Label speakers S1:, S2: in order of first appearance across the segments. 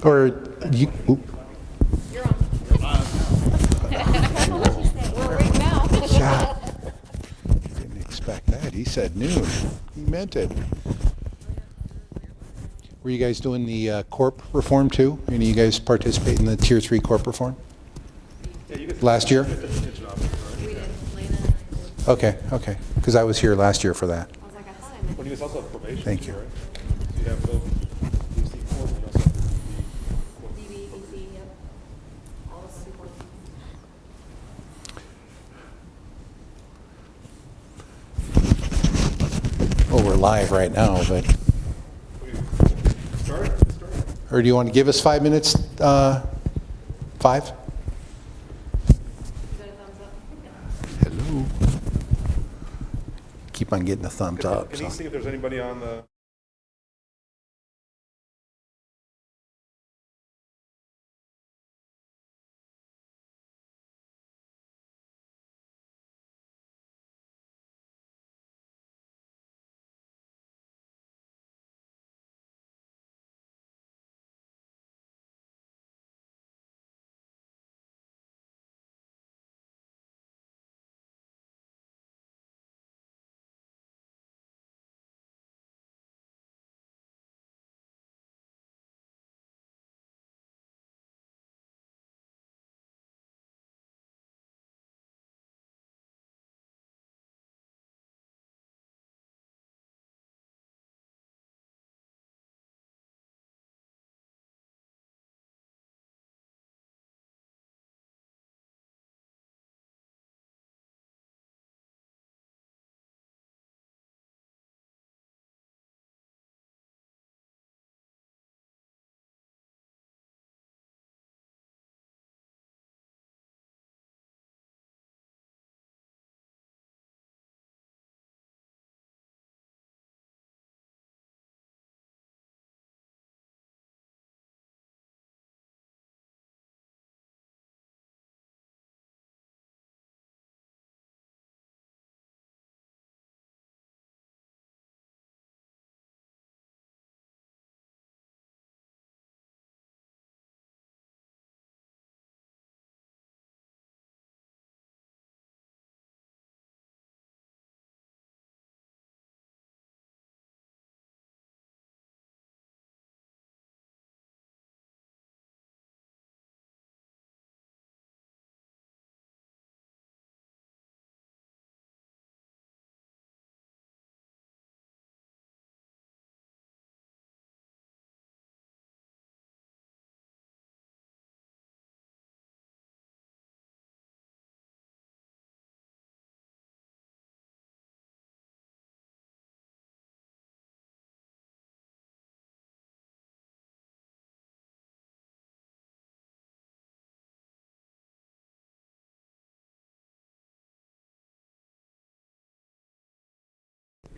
S1: Or you, oop.
S2: You're on. We're right now.
S1: Yeah. Didn't expect that. He said noon. He meant it. Were you guys doing the corp reform too? Any of you guys participate in the Tier 3 corp reform? Last year?
S2: We did. Lena and I did.
S1: Okay. Because I was here last year for that.
S2: I was like, I thought I meant.
S3: Well, you guys also have probation.
S1: Thank you.
S3: Right? So you have both DC court and you also have the
S2: DB, DC, yep. All the support.
S1: Well, we're live right now, but
S3: Start.
S1: or do you want to give us 5 minutes? 5?
S2: Is that a thumbs up?
S1: Hello. Keep on getting a thumbs up.
S3: Can
S1: So.
S3: you see if there's anybody on the?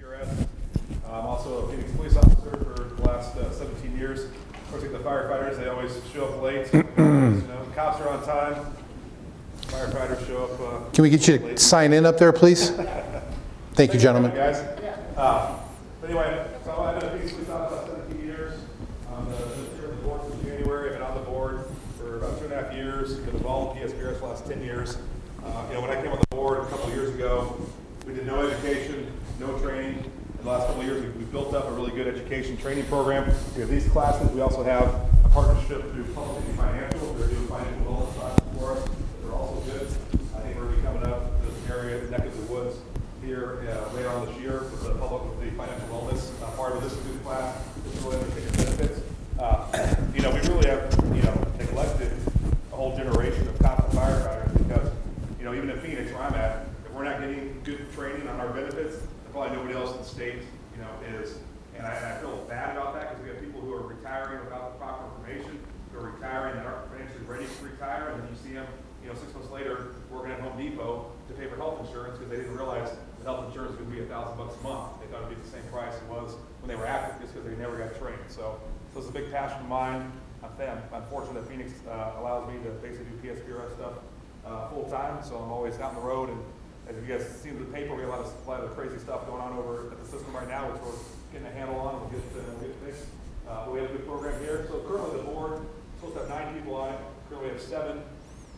S3: PSPRS. I'm also a Phoenix police officer for the last 17 years. Of course, like the firefighters, they always show up late. Cops are on time. Firefighters show up.
S1: Can we get you to sign in up there, please? Thank you, gentlemen.
S3: Guys. But anyway, so I've been a Phoenix police officer for 17 years. I'm the chair of the board since January. I've been on the board for about 2.5 years. Been involved in PSPRS for the last 10 years. When I came on the board a couple of years ago, we did no education, no training. In the last couple of years, we've built up a really good education training program. We have these classes. We also have a partnership through Public and Financial. They're doing financial wellness classes for us. They're also good. I think we're going to be coming up to this area, neck of the woods, here later on this year with the public with the financial wellness part of this good class. It's really undertaking benefits. We really have neglected a whole generation of cops and firefighters because even in Phoenix where I'm at, if we're not getting good training on our benefits, probably nobody else in the state is. And I feel bad about that because we have people who are retiring without the proper information, who are retiring that aren't financially ready to retire, and then you see them 6 months later working at Home Depot to pay for health insurance because they didn't realize that health insurance would be $1,000 a month. They thought it would be the same price it was when they were active just because they never got trained. So it's a big passion of mine. I'm fortunate that Phoenix allows me to basically do PSPRS stuff full time, so I'm always out on the road. And as you guys see in the paper, we have a lot of crazy stuff going on over at the system right now, which we're getting a handle on. We'll get fixed. We have a good program here. So currently the board supposed to have 9 people on it. Currently we have 7.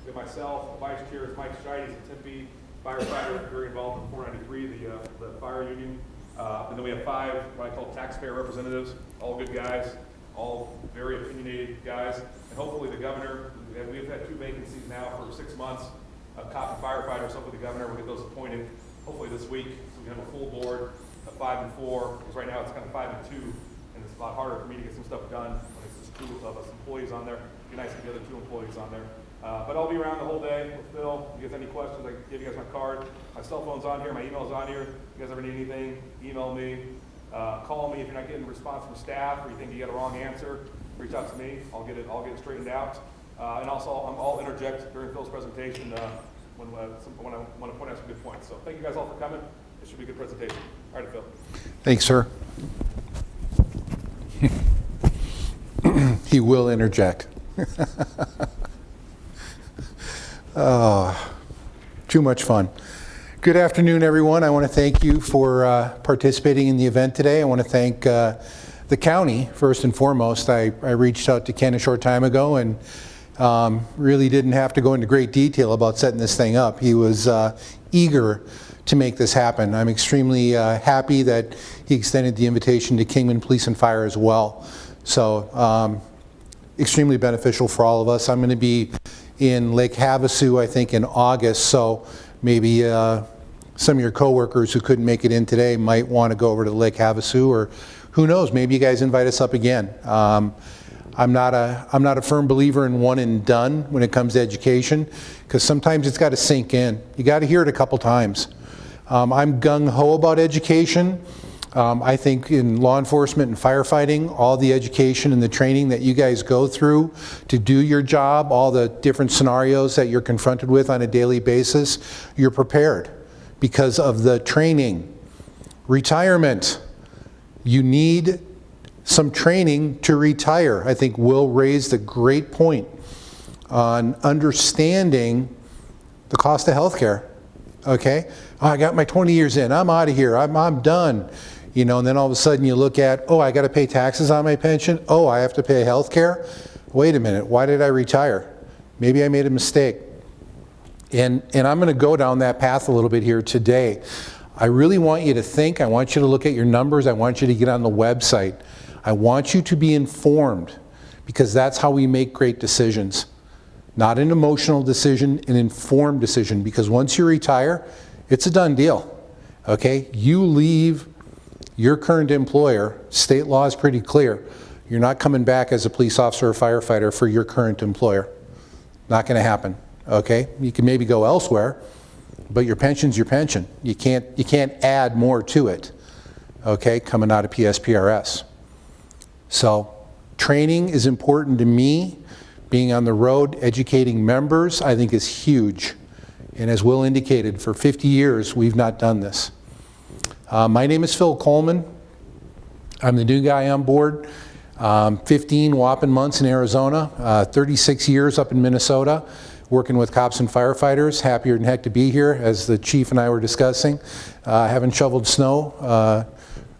S3: We have myself, the vice chair is Mike Scheide, he's a Tempe firefighter, very involved in 493, the fire union. And then we have 5 what I call taxpayer representatives, all good guys, all very opinionated guys. And hopefully the governor, we've had 2 vacancies now for 6 months, a cop and firefighter, so hopefully the governor will get those appointed hopefully this week, so we can have a full board of 5 and 4, because right now it's kind of 5 and 2, and it's a lot harder for me to get some stuff done when it's just 2 of us employees on there. It'd be nice to get the other 2 employees on there. But I'll be around the whole day with Phil. If you guys have any questions, I can give you guys my card. My cell phone's on here, my email's on here. If you guys ever need anything, email me, call me if you're not getting a response from staff or you think you got a wrong answer, reach out to me. I'll get it straightened out. And also, I'll interject during Phil's presentation when I want to point out some good points. So thank you guys all for coming. It should be a good presentation. All right, Phil.
S1: Thanks, sir. He will interject. Too much fun. Good afternoon, everyone. I want to thank you for participating in the event today. I want to thank the county, first and foremost. I reached out to Ken a short time ago and really didn't have to go into great detail about setting this thing up. He was eager to make this happen. I'm extremely happy that he extended the invitation to Kingman Police and Fire as well. So extremely beneficial for all of us. I'm going to be in Lake Havasu, I think, in August, so maybe some of your coworkers who couldn't make it in today might want to go over to Lake Havasu, or who knows, maybe you guys invite us up again. I'm not a firm believer in one and done when it comes to education, because sometimes it's got to sink in. You got to hear it a couple times. I'm gung-ho about education. I think in law enforcement and firefighting, all the education and the training that you guys go through to do your job, all the different scenarios that you're confronted with on a daily basis, you're prepared because of the training. Retirement, you need some training to retire. I think Will raised a great point on understanding the cost of healthcare. Okay, oh, I got my 20 years in, I'm out of here, I'm done. You know, and then all of a sudden you look at, oh, I got to pay taxes on my pension. Oh, I have to pay health care. Wait a minute, why did I retire? Maybe I made a mistake. And I'm going to go down that path a little bit here today. I really want you to think. I want you to look at your numbers. I want you to get on the website. I want you to be informed, because that's how we make great decisions. Not an emotional decision, an informed decision, because once you retire, it's a done deal. Okay? You leave your current employer. State law is pretty clear. You're not coming back as a police officer or firefighter for your current employer. Not going to happen. Okay? You can maybe go elsewhere, but your pension's your pension. You can't add more to it. Okay? Coming out of PSPRS. So training is important to me. Being on the road, educating members, I think is huge. And as Will indicated, for 50 years we've not done this. My name is Phil Coleman. I'm the new guy on board. 15 whopping months in Arizona, 36 years up in Minnesota, working with cops and firefighters. Happier than heck to be here, as the chief and I were discussing. Haven't shoveled snow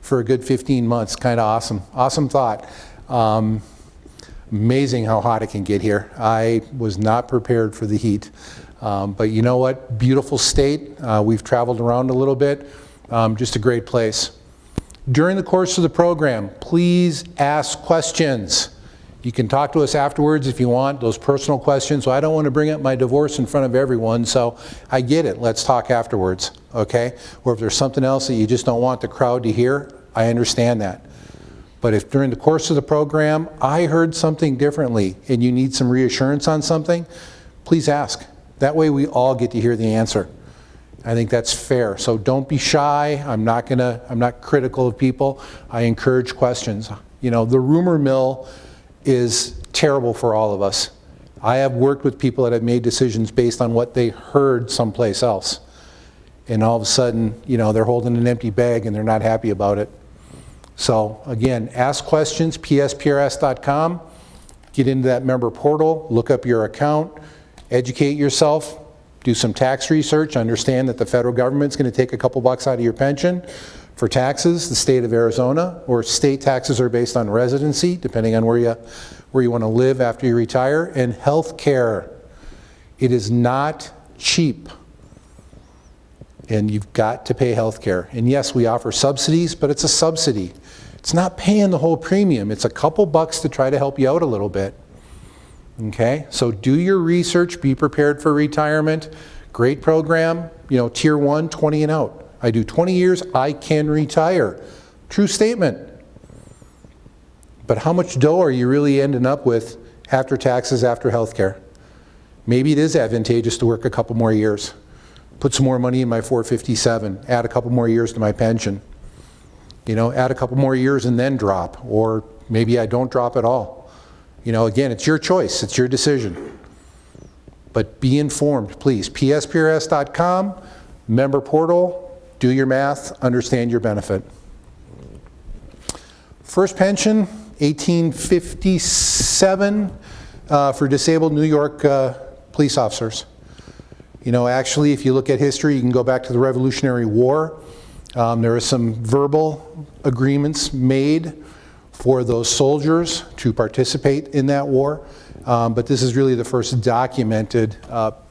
S1: for a good 15 months. Kind of awesome. Awesome thought. Amazing how hot it can get here. I was not prepared for the heat. But you know what? Beautiful state. We've traveled around a little bit. Just a great place. During the course of the program, please ask questions. You can talk to us afterwards if you want, those personal questions. So I don't want to bring up my divorce in front of everyone, so I get it. Let's talk afterwards, okay? Or if there's something else that you just don't want the crowd to hear, I understand that. But if during the course of the program I heard something differently and you need some reassurance on something, please ask. That way we all get to hear the answer. I think that's fair. So don't be shy. I'm not critical of people. I encourage questions. You know, the rumor mill is terrible for all of us. I have worked with people that have made decisions based on what they heard someplace else. And all of a sudden, you know, they're holding an empty bag and they're not happy about it. So again, ask questions, PSPRS.com. Get into that member portal, look up your account, educate yourself. Do some tax research, understand that the federal government's going to take a couple bucks out of your pension. For taxes, the state of Arizona, or state taxes are based on residency, depending on where you want to live after you retire, and health care. It is not cheap. And you've got to pay health care. And yes, we offer subsidies, but it's a subsidy. It's not paying the whole premium. It's a couple bucks to try to help you out a little bit. Okay, so do your research, be prepared for retirement. Great program, tier 1, 20 and out. I do 20 years, I can retire. True statement. But how much dough are you really ending up with after taxes, after health care? Maybe it is advantageous to work a couple more years. Put some more money in my 457, add a couple more years to my pension. Add a couple more years and then drop, or maybe I don't drop at all. Again, it's your choice, it's your decision. But be informed, please. PSPRS.com, member portal, do your math, understand your benefit. First pension, 1857, for disabled New York police officers. Actually, if you look at history, you can go back to the Revolutionary War. There are some verbal agreements made for those soldiers to participate in that war. But this is really the first documented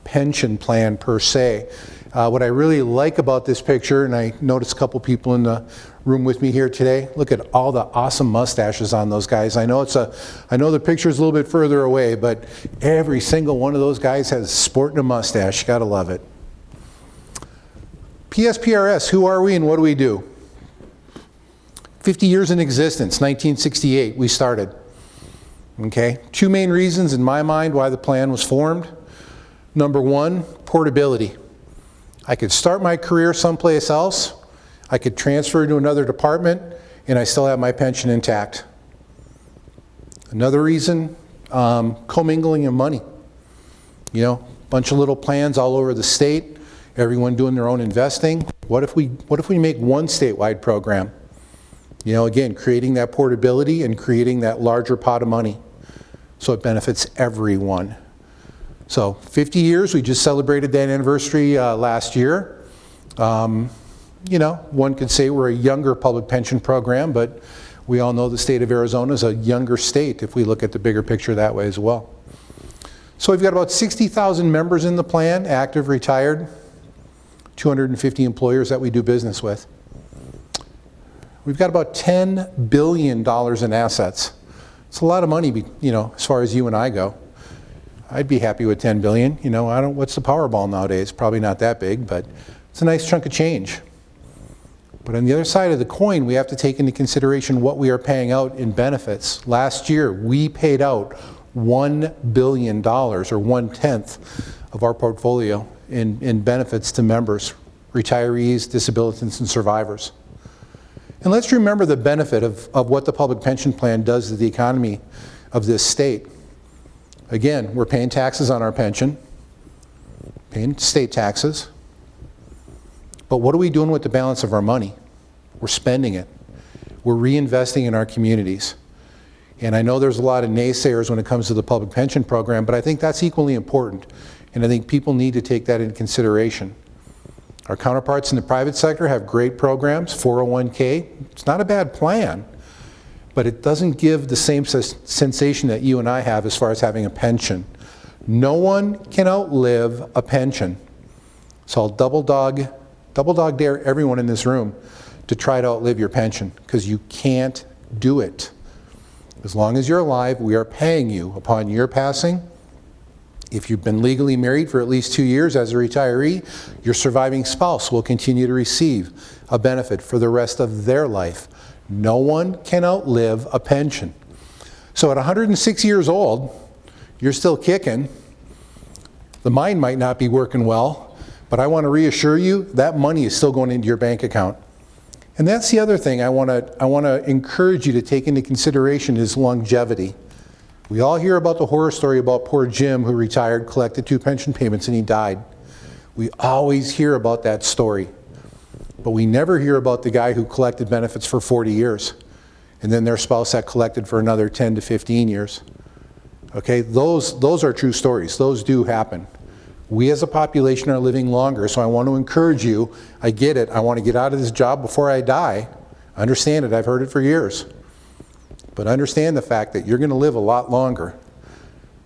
S1: pension plan per se. What I really like about this picture, and I noticed a couple people in the room with me here today, look at all the awesome mustaches on those guys. I know the picture's a little bit further away, but every single one of those guys has sporting a mustache. Gotta love it. PSPRS, who are we and what do we do? 50 years in existence, 1968 we started. Okay, 2 main reasons in my mind why the plan was formed. Number 1, portability. I could start my career someplace else, I could transfer to another department, and I still have my pension intact. Another reason, commingling of money. Bunch of little plans all over the state, everyone doing their own investing. What if we make one statewide program? Again, creating that portability and creating that larger pot of money so it benefits everyone. So 50 years, we just celebrated that anniversary last year. One could say we're a younger public pension program, but we all know the state of Arizona is a younger state if we look at the bigger picture that way as well. So we've got about 60,000 members in the plan, active, retired, 250 employers that we do business with. We've got about $10 billion in assets. It's a lot of money, as far as you and I go. I'd be happy with 10 billion. What's the Powerball nowadays? Probably not that big, but it's a nice chunk of change. But on the other side of the coin, we have to take into consideration what we are paying out in benefits. Last year, we paid out $1 billion, or 1/10 of our portfolio in benefits to members, retirees, disabilitants, and survivors. And let's remember the benefit of what the public pension plan does to the economy of this state. Again, we're paying taxes on our pension, paying state taxes. But what are we doing with the balance of our money? We're spending it. We're reinvesting in our communities. And I know there's a lot of naysayers when it comes to the public pension program, but I think that's equally important. And I think people need to take that into consideration. Our counterparts in the private sector have great programs, 401k. It's not a bad plan, but it doesn't give the same sensation that you and I have as far as having a pension. No one can outlive a pension. So I'll double dog dare everyone in this room to try to outlive your pension, because you can't do it. As long as you're alive, we are paying you upon your passing. If you've been legally married for at least 2 years as a retiree, your surviving spouse will continue to receive a benefit for the rest of their life. No one can outlive a pension. So at 106 years old, you're still kicking. The mind might not be working well, but I want to reassure you that money is still going into your bank account. And that's the other thing I want to encourage you to take into consideration is longevity. We all hear about the horror story about poor Jim who retired, collected 2 pension payments, and he died. We always hear about that story. But we never hear about the guy who collected benefits for 40 years, and then their spouse had collected for another 10 to 15 years. Okay, those are true stories. Those do happen. We as a population are living longer, so I want to encourage you. I get it. I want to get out of this job before I die. I understand it. I've heard it for years. But understand the fact that you're going to live a lot longer.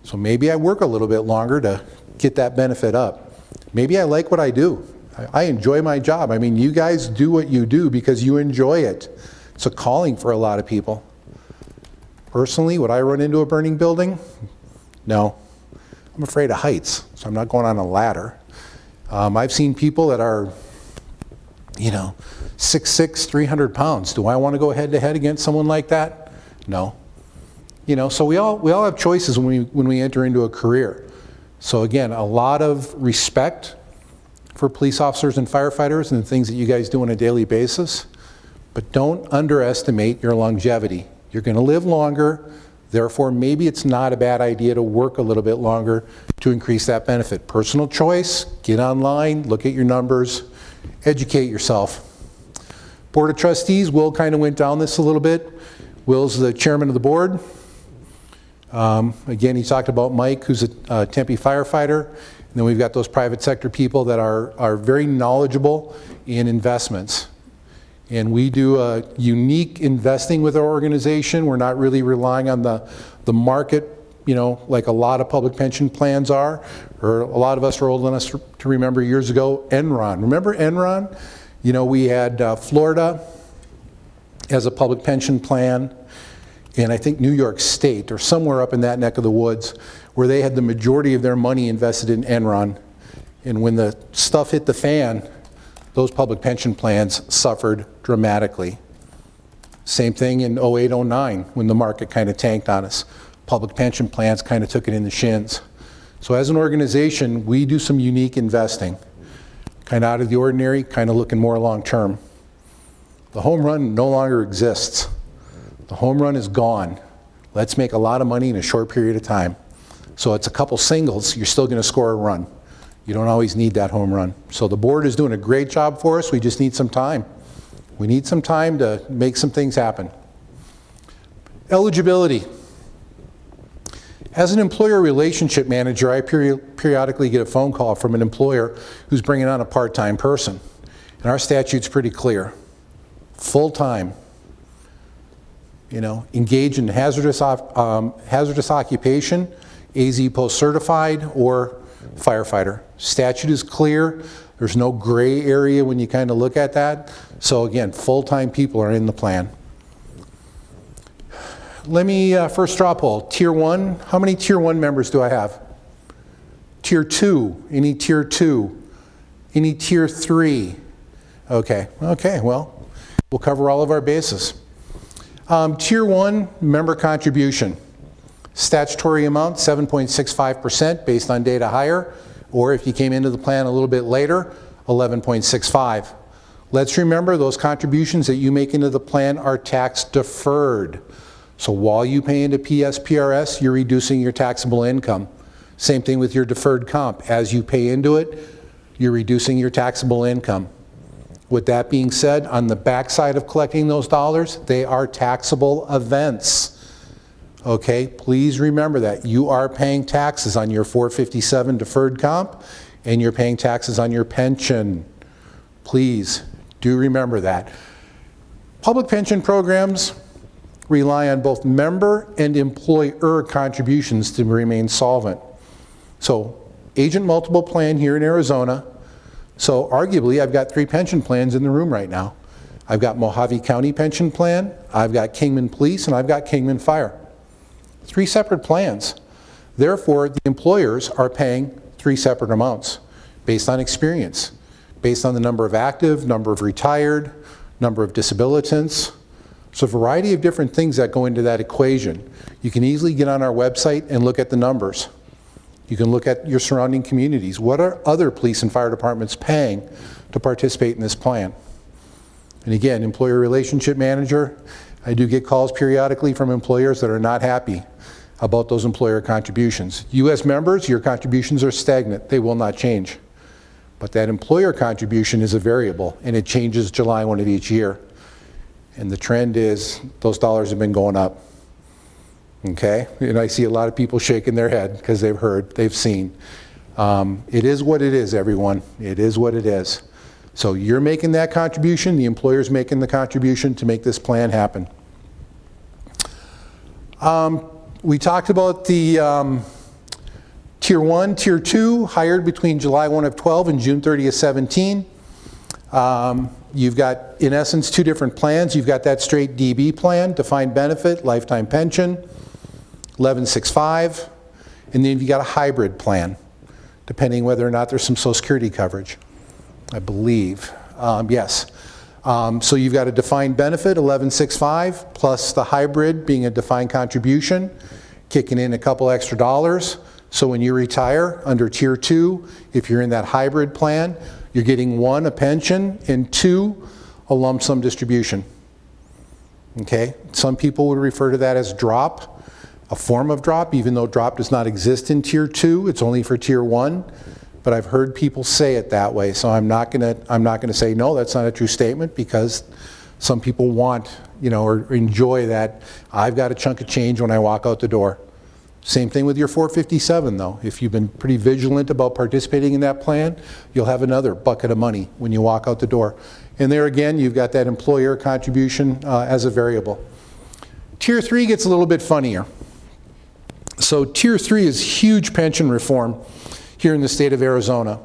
S1: So maybe I work a little bit longer to get that benefit up. Maybe I like what I do. I enjoy my job. I mean, you guys do what you do because you enjoy it. It's a calling for a lot of people. Personally, would I run into a burning building? No. I'm afraid of heights, so I'm not going on a ladder. I've seen people that are, 6'6", 300 pounds. Do I want to go head to head against someone like that? No. So we all have choices when we enter into a career. So again, a lot of respect for police officers and firefighters and the things that you guys do on a daily basis, but don't underestimate your longevity. You're going to live longer. Therefore, maybe it's not a bad idea to work a little bit longer to increase that benefit. Personal choice, get online, look at your numbers, educate yourself. Board of Trustees, Will kind of went down this a little bit. Will's the chairman of the board. Again, he talked about Mike, who's a Tempe firefighter. And then we've got those private sector people that are very knowledgeable in investments. And we do a unique investing with our organization. We're not really relying on the market, like a lot of public pension plans are, or a lot of us are old enough to remember years ago, Enron. Remember Enron? We had Florida as a public pension plan, and I think New York State, or somewhere up in that neck of the woods, where they had the majority of their money invested in Enron. And when the stuff hit the fan, those public pension plans suffered dramatically. Same thing in 08, 09, when the market kind of tanked on us. Public pension plans kind of took it in the shins. So as an organization, we do some unique investing. Kind of out of the ordinary, kind of looking more long term. The home run no longer exists. The home run is gone. Let's make a lot of money in a short period of time. So it's a couple singles, you're still going to score a run. You don't always need that home run. So the board is doing a great job for us. We just need some time. We need some time to make some things happen. Eligibility. As an employer relationship manager, I periodically get a phone call from an employer who's bringing on a part-time person. And our statute's pretty clear. Full-time. Engage in hazardous occupation, AZ post-certified, or firefighter. Statute is clear. There's no gray area when you kind of look at that. So again, full-time people are in the plan. Let me first straw poll. Tier 1, how many Tier 1 members do I have? Tier 2, any Tier 2? Any Tier 3? Okay, well, we'll cover all of our bases. Tier 1, member contribution. Statutory amount, 7.65% based on data hire, or if you came into the plan a little bit later, 11.65. Let's remember those contributions that you make into the plan are tax deferred. So while you pay into PSPRS, you're reducing your taxable income. Same thing with your deferred comp. As you pay into it, you're reducing your taxable income. With that being said, on the backside of collecting those dollars, they are taxable events. Okay, please remember that. You are paying taxes on your 457 deferred comp, and you're paying taxes on your pension. Please do remember that. Public pension programs rely on both member and employer contributions to remain solvent. So, agent multiple plan here in Arizona. So arguably, I've got 3 pension plans in the room right now. I've got Mojave County Pension Plan, I've got Kingman Police, and I've got Kingman Fire. 3 separate plans. Therefore, the employers are paying 3 separate amounts based on experience, based on the number of active, number of retired, number of disabilitants. So a variety of different things that go into that equation. You can easily get on our website and look at the numbers. You can look at your surrounding communities. What are other police and fire departments paying to participate in this plan? And again, employer relationship manager, I do get calls periodically from employers that are not happy about those employer contributions. You as members, your contributions are stagnant. They will not change. But that employer contribution is a variable, and it changes July 1 of each year. And the trend is those dollars have been going up. Okay? And I see a lot of people shaking their head because they've heard, they've seen. It is what it is, everyone. It is what it is. So you're making that contribution, the employer's making the contribution to make this plan happen. We talked about the Tier 1, Tier 2, hired between July 1 of 12 and June 30 of 17. You've got, in essence, two different plans. You've got that straight DB plan, defined benefit, lifetime pension, 1165, and then you've got a hybrid plan, depending whether or not there's some Social Security coverage, I believe. Yes. So you've got a defined benefit, 1165, plus the hybrid being a defined contribution, kicking in a couple extra dollars. So when you retire under Tier 2, if you're in that hybrid plan, you're getting 1, a pension, and 2, a lump sum distribution. Okay? Some people would refer to that as drop, a form of drop, even though drop does not exist in Tier 2, it's only for Tier 1. But I've heard people say it that way, so I'm not gonna say no, that's not a true statement, because some people want, or enjoy that, I've got a chunk of change when I walk out the door. Same thing with your 457 though. If you've been pretty vigilant about participating in that plan, you'll have another bucket of money when you walk out the door. And there again, you've got that employer contribution as a variable. Tier 3 gets a little bit funnier. So Tier 3 is huge pension reform here in the state of Arizona.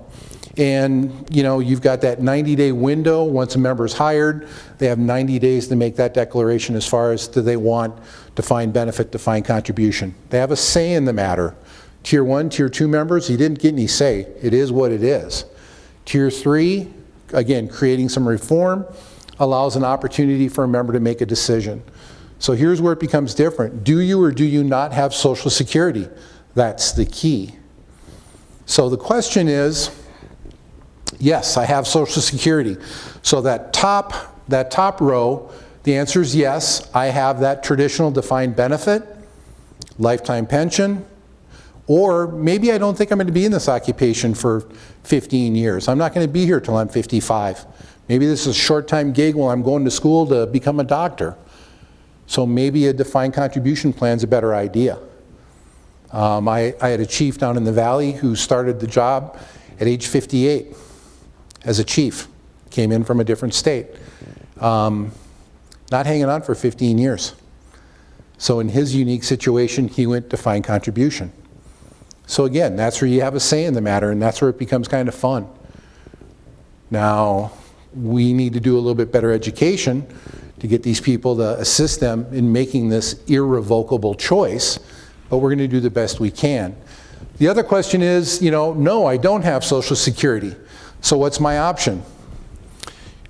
S1: And you've got that 90-day window. Once a member is hired, they have 90 days to make that declaration as far as do they want defined benefit, defined contribution. They have a say in the matter. Tier 1, Tier 2 members, you didn't get any say. It is what it is. Tier 3, again, creating some reform, allows an opportunity for a member to make a decision. So here's where it becomes different. Do you or do you not have Social Security? That's the key. So the question is, yes, I have Social Security. So that top row, the answer is yes, I have that traditional defined benefit, lifetime pension, or maybe I don't think I'm going to be in this occupation for 15 years. I'm not going to be here till I'm 55. Maybe this is a short-time gig while I'm going to school to become a doctor. So maybe a defined contribution plan is a better idea. I had a chief down in the valley who started the job at age 58 as a chief, came in from a different state. Not hanging on for 15 years. So in his unique situation, he went defined contribution. So again, that's where you have a say in the matter, and that's where it becomes kind of fun. Now, we need to do a little bit better education to get these people to assist them in making this irrevocable choice, but we're going to do the best we can. The other question is, no, I don't have Social Security. So what's my option?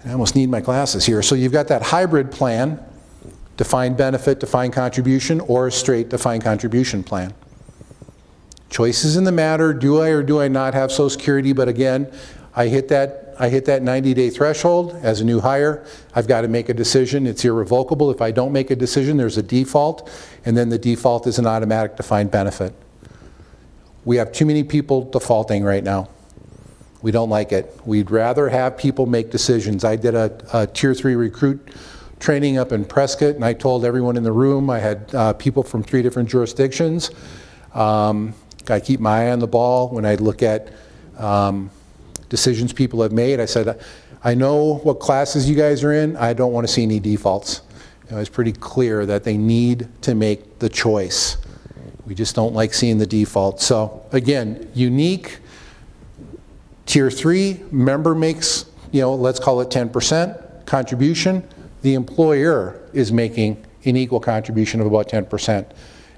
S1: I almost need my glasses here. So you've got that hybrid plan, defined benefit, defined contribution, or a straight defined contribution plan. Choices in the matter, do I or do I not have Social Security? But again, I hit that 90-day threshold as a new hire. I've got to make a decision. It's irrevocable. If I don't make a decision, there's a default, and then the default is an automatic defined benefit. We have too many people defaulting right now. We don't like it. We'd rather have people make decisions. I did a Tier 3 recruit training up in Prescott, and I told everyone in the room, I had people from 3 different jurisdictions. I keep my eye on the ball when I look at decisions people have made. I said, I know what classes you guys are in. I don't want to see any defaults. It's pretty clear that they need to make the choice. We just don't like seeing the default. So again, unique. Tier 3, member makes, let's call it 10% contribution. The employer is making an equal contribution of about 10%.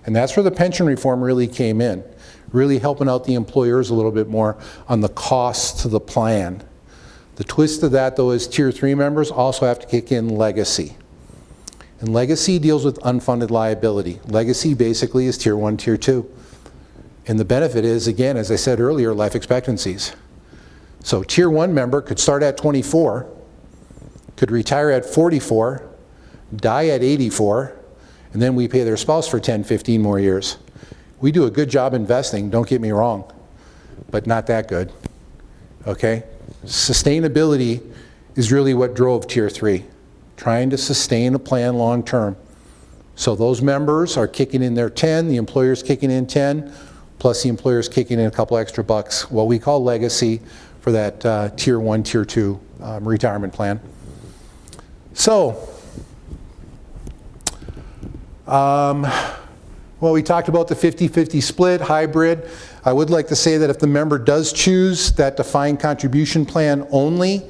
S1: And that's where the pension reform really came in, really helping out the employers a little bit more on the cost to the plan. The twist of that, though, is Tier 3 members also have to kick in legacy. And legacy deals with unfunded liability. Legacy basically is Tier 1, Tier 2. And the benefit is, again, as I said earlier, life expectancies. So Tier 1 member could start at 24, could retire at 44, die at 84, and then we pay their spouse for 10, 15 more years. We do a good job investing, don't get me wrong, but not that good, okay? Sustainability is really what drove Tier 3, trying to sustain a plan long term. So those members are kicking in their 10, the employer's kicking in 10. plus the employer's kicking in a couple extra bucks, what we call legacy, for that Tier 1, Tier 2 retirement plan. So, well, we talked about the 50-50 split, hybrid. I would like to say that if the member does choose that defined contribution plan only,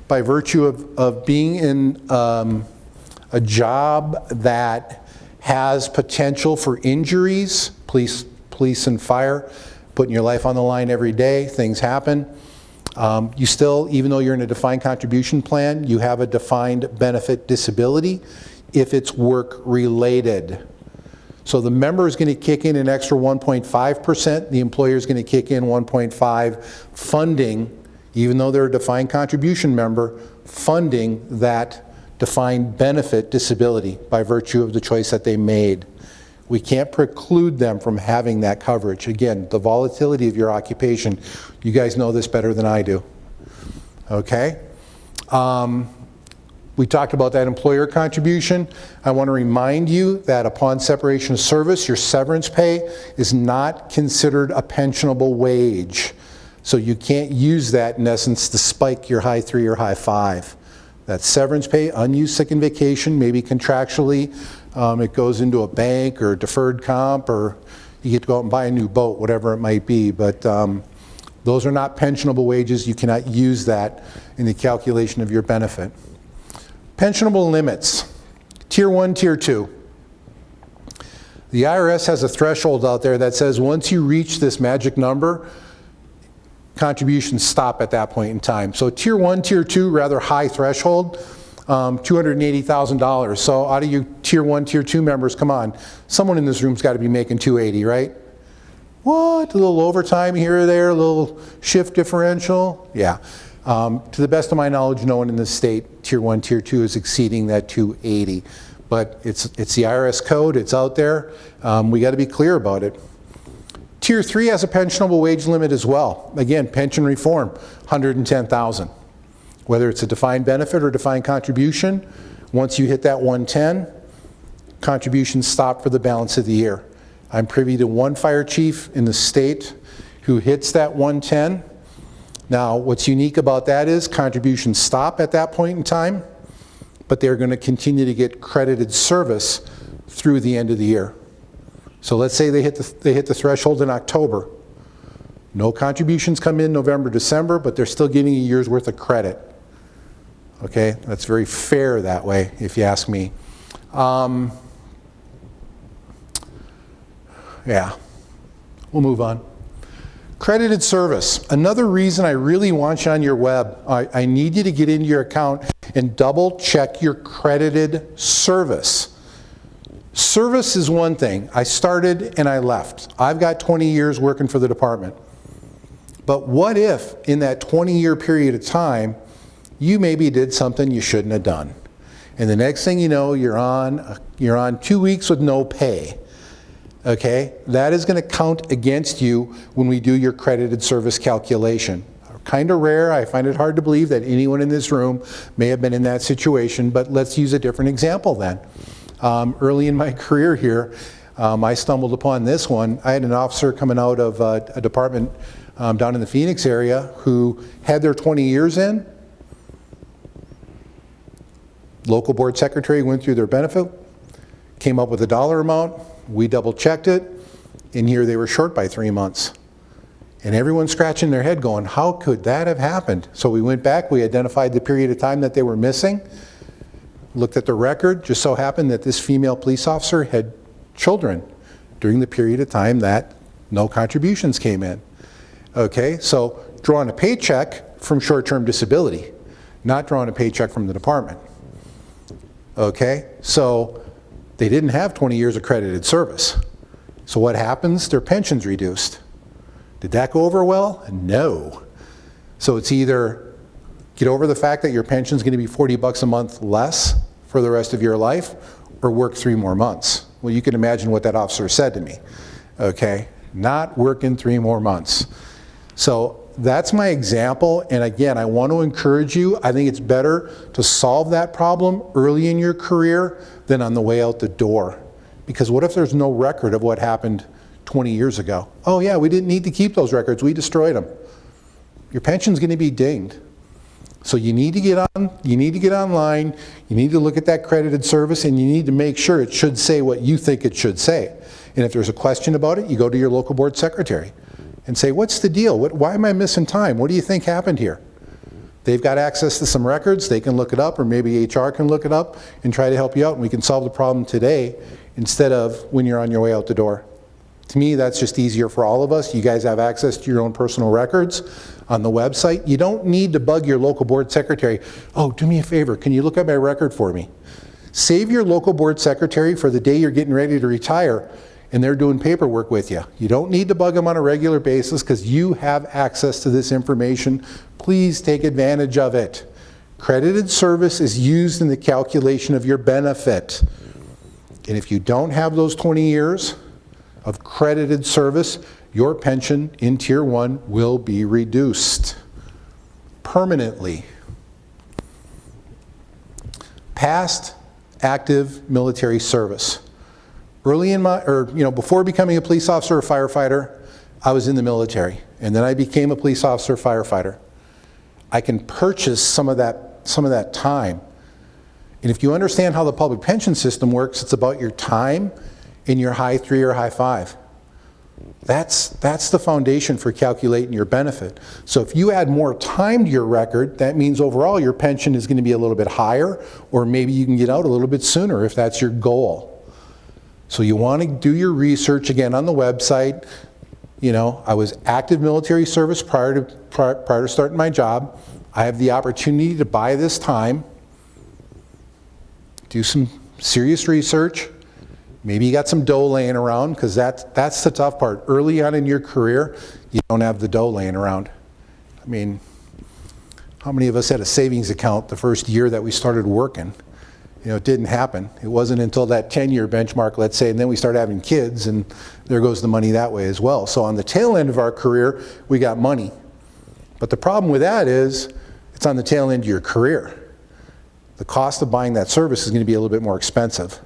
S1: by virtue of being in a job that has potential for injuries, police and fire, putting your life on the line every day, things happen. You still, even though you're in a defined contribution plan, you have a defined benefit disability if it's work related. So the member is going to kick in an extra 1.5%, the employer is going to kick in 1.5%, funding, even though they're a defined contribution member, funding that defined benefit disability by virtue of the choice that they made. We can't preclude them from having that coverage. Again, the volatility of your occupation, you guys know this better than I do. Okay? We talked about that employer contribution. I want to remind you that upon separation of service, your severance pay is not considered a pensionable wage. So you can't use that, in essence, to spike your high 3 or high 5. That's severance pay, unused sick and vacation, maybe contractually. It goes into a bank or deferred comp, or you get to go out and buy a new boat, whatever it might be. But those are not pensionable wages. You cannot use that in the calculation of your benefit. Pensionable limits, Tier 1, Tier 2. The IRS has a threshold out there that says once you reach this magic number, contributions stop at that point in time. So Tier 1, Tier 2, rather high threshold, $280,000. So out of you Tier 1, Tier 2 members, come on, someone in this room's got to be making $280, right? What, a little overtime here or there, a little shift differential? Yeah. To the best of my knowledge, no one in this state, Tier 1, Tier 2, is exceeding that 280. But it's the IRS code, it's out there. We got to be clear about it. Tier 3 has a pensionable wage limit as well. Again, pension reform, $110,000. Whether it's a defined benefit or defined contribution, once you hit that 110, contributions stop for the balance of the year. I'm privy to one fire chief in the state who hits that 110. Now, what's unique about that is contributions stop at that point in time, but they're going to continue to get credited service through the end of the year. So let's say they hit the threshold in October. No contributions come in November, December, but they're still getting a year's worth of credit. Okay, that's very fair that way, if you ask me. Yeah, we'll move on. Credited service. Another reason I really want you on your web, I need you to get into your account and double check your credited service. Service is one thing. I started and I left. I've got 20 years working for the department. But what if in that 20-year period of time, you maybe did something you shouldn't have done? And the next thing you know, you're on 2 weeks with no pay. Okay, that is going to count against you when we do your credited service calculation. Kind of rare. I find it hard to believe that anyone in this room may have been in that situation, but let's use a different example then. Early in my career here, I stumbled upon this one. I had an officer coming out of a department down in the Phoenix area who had their 20 years in. Local board secretary went through their benefit, came up with a dollar amount. We double checked it, and here they were short by 3 months. And everyone's scratching their head going, how could that have happened? So we went back, we identified the period of time that they were missing, looked at the record. Just so happened that this female police officer had children during the period of time that no contributions came in. Okay, so drawing a paycheck from short-term disability, not drawing a paycheck from the department. Okay, so they didn't have 20 years of credited service. So what happens? Their pension's reduced. Did that go over well? No. So it's either get over the fact that your pension's going to be $40 a month less for the rest of your life, or work 3 more months. Well, you can imagine what that officer said to me. Okay, not working 3 more months. So that's my example, and again, I want to encourage you. I think it's better to solve that problem early in your career than on the way out the door. Because what if there's no record of what happened 20 years ago. Oh yeah, we didn't need to keep those records, we destroyed them. Your pension's going to be dinged. So you need to get online, you need to look at that credited service, and you need to make sure it should say what you think it should say. And if there's a question about it, you go to your local board secretary and say, what's the deal? Why am I missing time? What do you think happened here? They've got access to some records, they can look it up, or maybe HR can look it up and try to help you out, and we can solve the problem today instead of when you're on your way out the door. To me, that's just easier for all of us. You guys have access to your own personal records on the website. You don't need to bug your local board secretary. Oh, do me a favor, can you look at my record for me? Save your local board secretary for the day you're getting ready to retire and they're doing paperwork with you. You don't need to bug them on a regular basis because you have access to this information. Please take advantage of it. Credited service is used in the calculation of your benefit. And if you don't have those 20 years of credited service, your pension in Tier 1 will be reduced permanently. Past active military service. Early in my, before becoming a police officer or firefighter, I was in the military, and then I became a police officer or firefighter. I can purchase some of that time. And if you understand how the public pension system works, it's about your time in your high 3 or high 5. That's the foundation for calculating your benefit. So if you add more time to your record, that means overall your pension is going to be a little bit higher, or maybe you can get out a little bit sooner if that's your goal. So you want to do your research again on the website. You know, I was active military service prior to starting my job. I have the opportunity to buy this time, do some serious research. Maybe you got some dough laying around, because that's the tough part. Early on in your career, you don't have the dough laying around. I mean, how many of us had a savings account the first year that we started working? You know, it didn't happen. It wasn't until that 10-year benchmark, let's say, and then we started having kids, and there goes the money that way as well. So on the tail end of our career, we got money. But the problem with that is, it's on the tail end of your career. The cost of buying that service is going to be a little bit more expensive.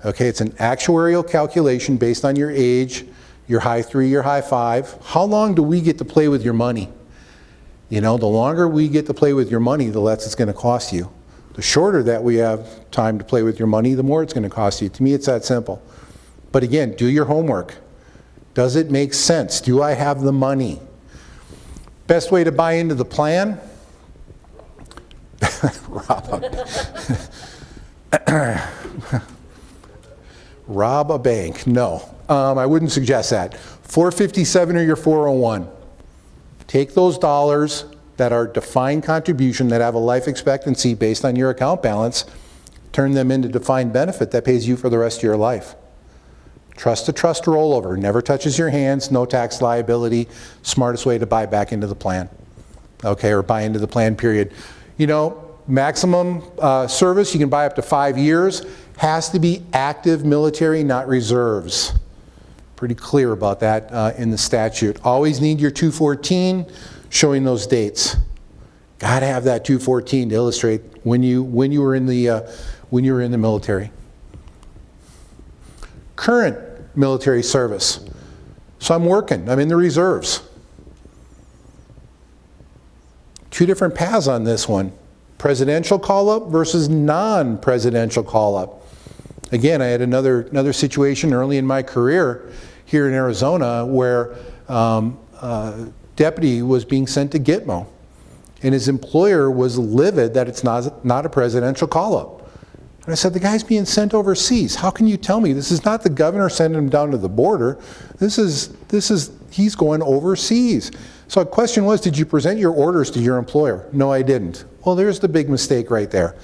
S1: Okay, it's an actuarial calculation based on your age, your high 3, your high 5. How long do we get to play with your money? You know, the longer we get to play with your money, the less it's going to cost you. The shorter that we have time to play with your money, the more it's going to cost you. To me, it's that simple. But again, do your homework. Does it make sense? Do I have the money? Best way to buy into the plan? Rob a bank. No, I wouldn't suggest that. 457 or your 401. Take those dollars that are defined contribution, that have a life expectancy based on your account balance, turn them into defined benefit that pays you for the rest of your life. Trust to trust rollover, never touches your hands, no tax liability, smartest way to buy back into the plan. Okay, or buy into the plan, period. You know, maximum service, you can buy up to 5 years, has to be active military, not reserves. Pretty clear about that in the statute. Always need your 214 showing those dates. Got to have that 214 to illustrate when you were in the military. Current military service. So I'm working. I'm in the reserves. Two different paths on this one. Presidential call-up versus non-presidential call-up. Again, I had another situation early in my career here in Arizona where deputy was being sent to Gitmo, and his employer was livid that it's not a presidential call-up. And I said, the guy's being sent overseas. How can you tell me? This is not the governor sending him down to the border. He's going overseas. So the question was, did you present your orders to your employer? No, I didn't. Well, there's the big mistake right there.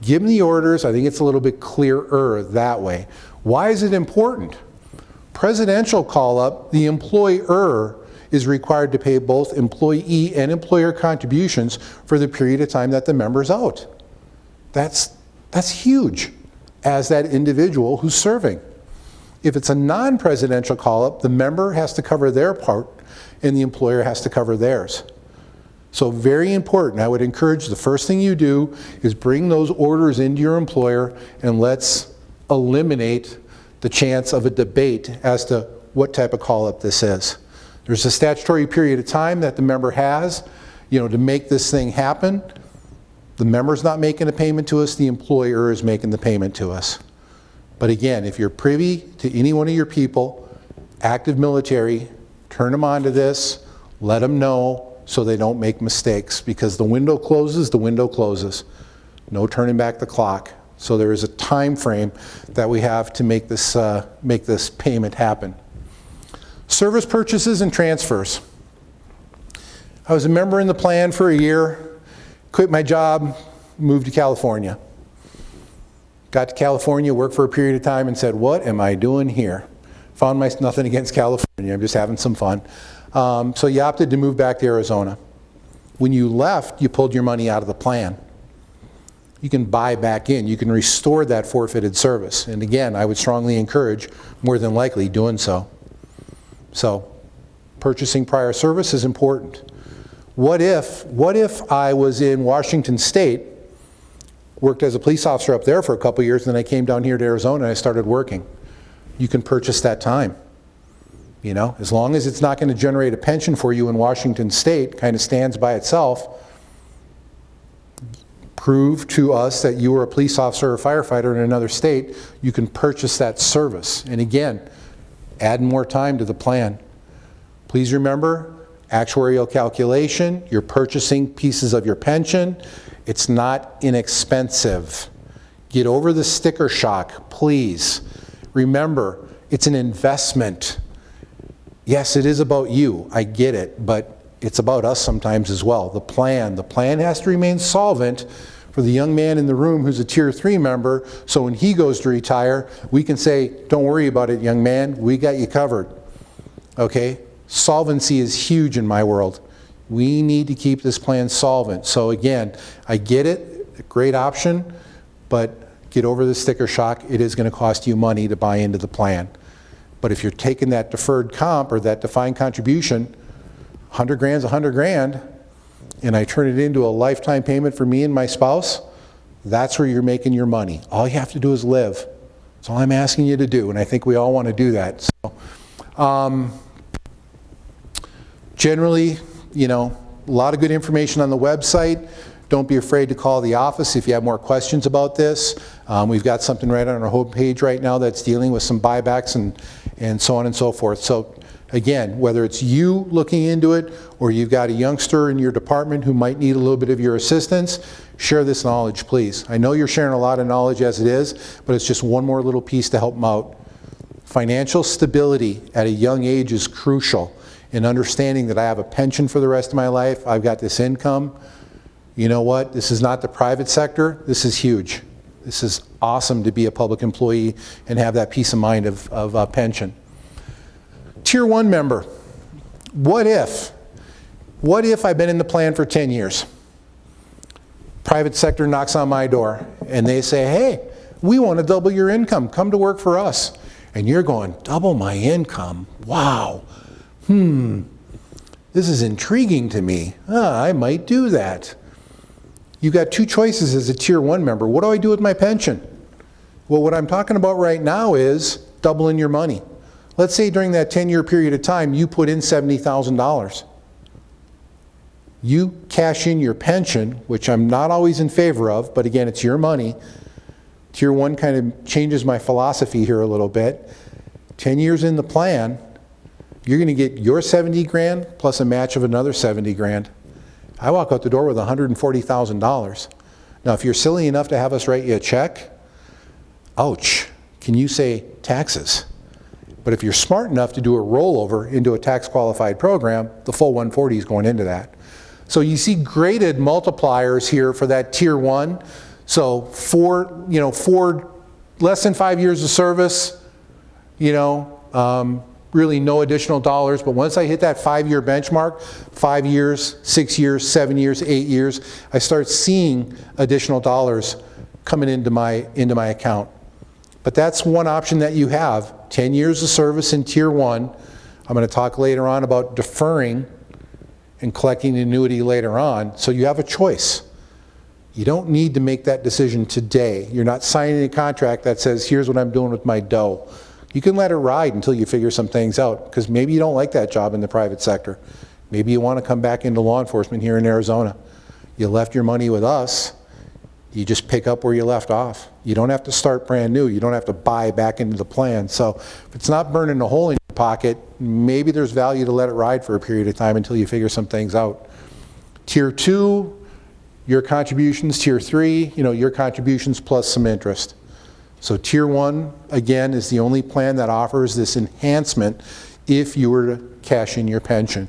S1: Give him the orders. I think it's a little bit clearer that way. Why is it important? Presidential call-up, the employer is required to pay both employee and employer contributions for the period of time that the member's out. That's huge as that individual who's serving. If it's a non-presidential call-up, the member has to cover their part and the employer has to cover theirs. So very important. I would encourage the first thing you do is bring those orders into your employer, and let's eliminate the chance of a debate as to what type of call-up this is. There's a statutory period of time that the member has, to make this thing happen. The member's not making a payment to us, the employer is making the payment to us. But again, if you're privy to any one of your people, active military, turn them on to this, let them know so they don't make mistakes, because the window closes, the window closes. No turning back the clock. So there is a time frame that we have to make this payment happen. Service purchases and transfers. I was a member in the plan for a year, quit my job, moved to California. Got to California, worked for a period of time and said, what am I doing here? Found nothing against California, I'm just having some fun. So you opted to move back to Arizona. When you left, you pulled your money out of the plan. You can buy back in, you can restore that forfeited service. And again, I would strongly encourage, more than likely, doing so. So, purchasing prior service is important. What if I was in Washington State, worked as a police officer up there for a couple years, and then I came down here to Arizona and I started working? You can purchase that time. As long as it's not going to generate a pension for you in Washington State, kind of stands by itself, prove to us that you were a police officer or firefighter in another state, you can purchase that service. And again, add more time to the plan. Please remember, actuarial calculation, you're purchasing pieces of your pension. It's not inexpensive. Get over the sticker shock, please. Remember, it's an investment. Yes, it is about you, I get it, but it's about us sometimes as well. The plan has to remain solvent for the young man in the room who's a Tier 3 member, so when he goes to retire, we can say, don't worry about it, young man, we got you covered. Okay? Solvency is huge in my world. We need to keep this plan solvent. So again, I get it, a great option, but get over the sticker shock. It is going to cost you money to buy into the plan. But if you're taking that deferred comp or that defined contribution, 100 grand's 100 grand, and I turn it into a lifetime payment for me and my spouse, that's where you're making your money. All you have to do is live. That's all I'm asking you to do, and I think we all want to do that. So, generally, a lot of good information on the website. Don't be afraid to call the office if you have more questions about this. We've got something right on our homepage right now that's dealing with some buybacks and so on and so forth. So again, whether it's you looking into it or you've got a youngster in your department who might need a little bit of your assistance, share this knowledge, please. I know you're sharing a lot of knowledge as it is, but it's just one more little piece to help them out. Financial stability at a young age is crucial. And understanding that I have a pension for the rest of my life, I've got this income. You know what? This is not the private sector. This is huge. This is awesome to be a public employee and have that peace of mind of pension. Tier 1 member. What if? What if I've been in the plan for 10 years? Private sector knocks on my door and they say, hey, we want to double your income. Come to work for us. And you're going, double my income? Wow. This is intriguing to me. I might do that. You've got two choices as a Tier 1 member. What do I do with my pension? Well, what I'm talking about right now is doubling your money. Let's say during that 10-year period of time, you put in $70,000. You cash in your pension, which I'm not always in favor of, but again, it's your money. Tier 1 kind of changes my philosophy here a little bit. 10 years in the plan, you're going to get your 70 grand plus a match of another 70 grand. I walk out the door with $140,000. Now, if you're silly enough to have us write you a check, ouch, can you say taxes? But if you're smart enough to do a rollover into a tax-qualified program, the full 140 is going into that. So you see graded multipliers here for that Tier 1. So for less than 5 years of service, really no additional dollars, but once I hit that 5-year benchmark, 5 years, 6 years, 7 years, 8 years, I start seeing additional dollars coming into my account. But that's one option that you have, 10 years of service in Tier 1. I'm going to talk later on about deferring and collecting the annuity later on, so you have a choice. You don't need to make that decision today. You're not signing a contract that says, here's what I'm doing with my dough. You can let it ride until you figure some things out, because maybe you don't like that job in the private sector. Maybe you want to come back into law enforcement here in Arizona. You left your money with us. You just pick up where you left off. You don't have to start brand new. You don't have to buy back into the plan. So if it's not burning a hole in your pocket, maybe there's value to let it ride for a period of time until you figure some things out. Tier 2, your contributions. Tier 3, your contributions plus some interest. So Tier 1, again, is the only plan that offers this enhancement if you were to cash in your pension.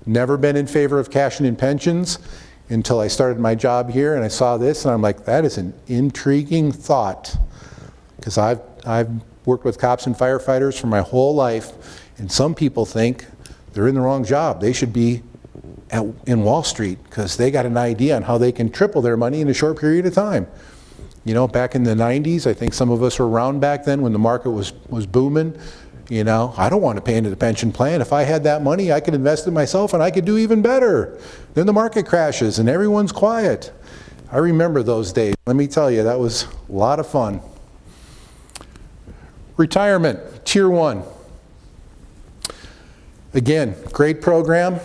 S1: Never been in favor of cashing in pensions until I started my job here and I saw this and I'm like, that is an intriguing thought. Because I've worked with cops and firefighters for my whole life, and some people think they're in the wrong job. They should be in Wall Street because they got an idea on how they can triple their money in a short period of time. Back in the 90s, I think some of us were around back then when the market was booming. I don't want to pay into the pension plan. If I had that money, I could invest it myself and I could do even better. Then the market crashes and everyone's quiet. I remember those days. Let me tell you, that was a lot of fun. Retirement, Tier 1. Again, great program,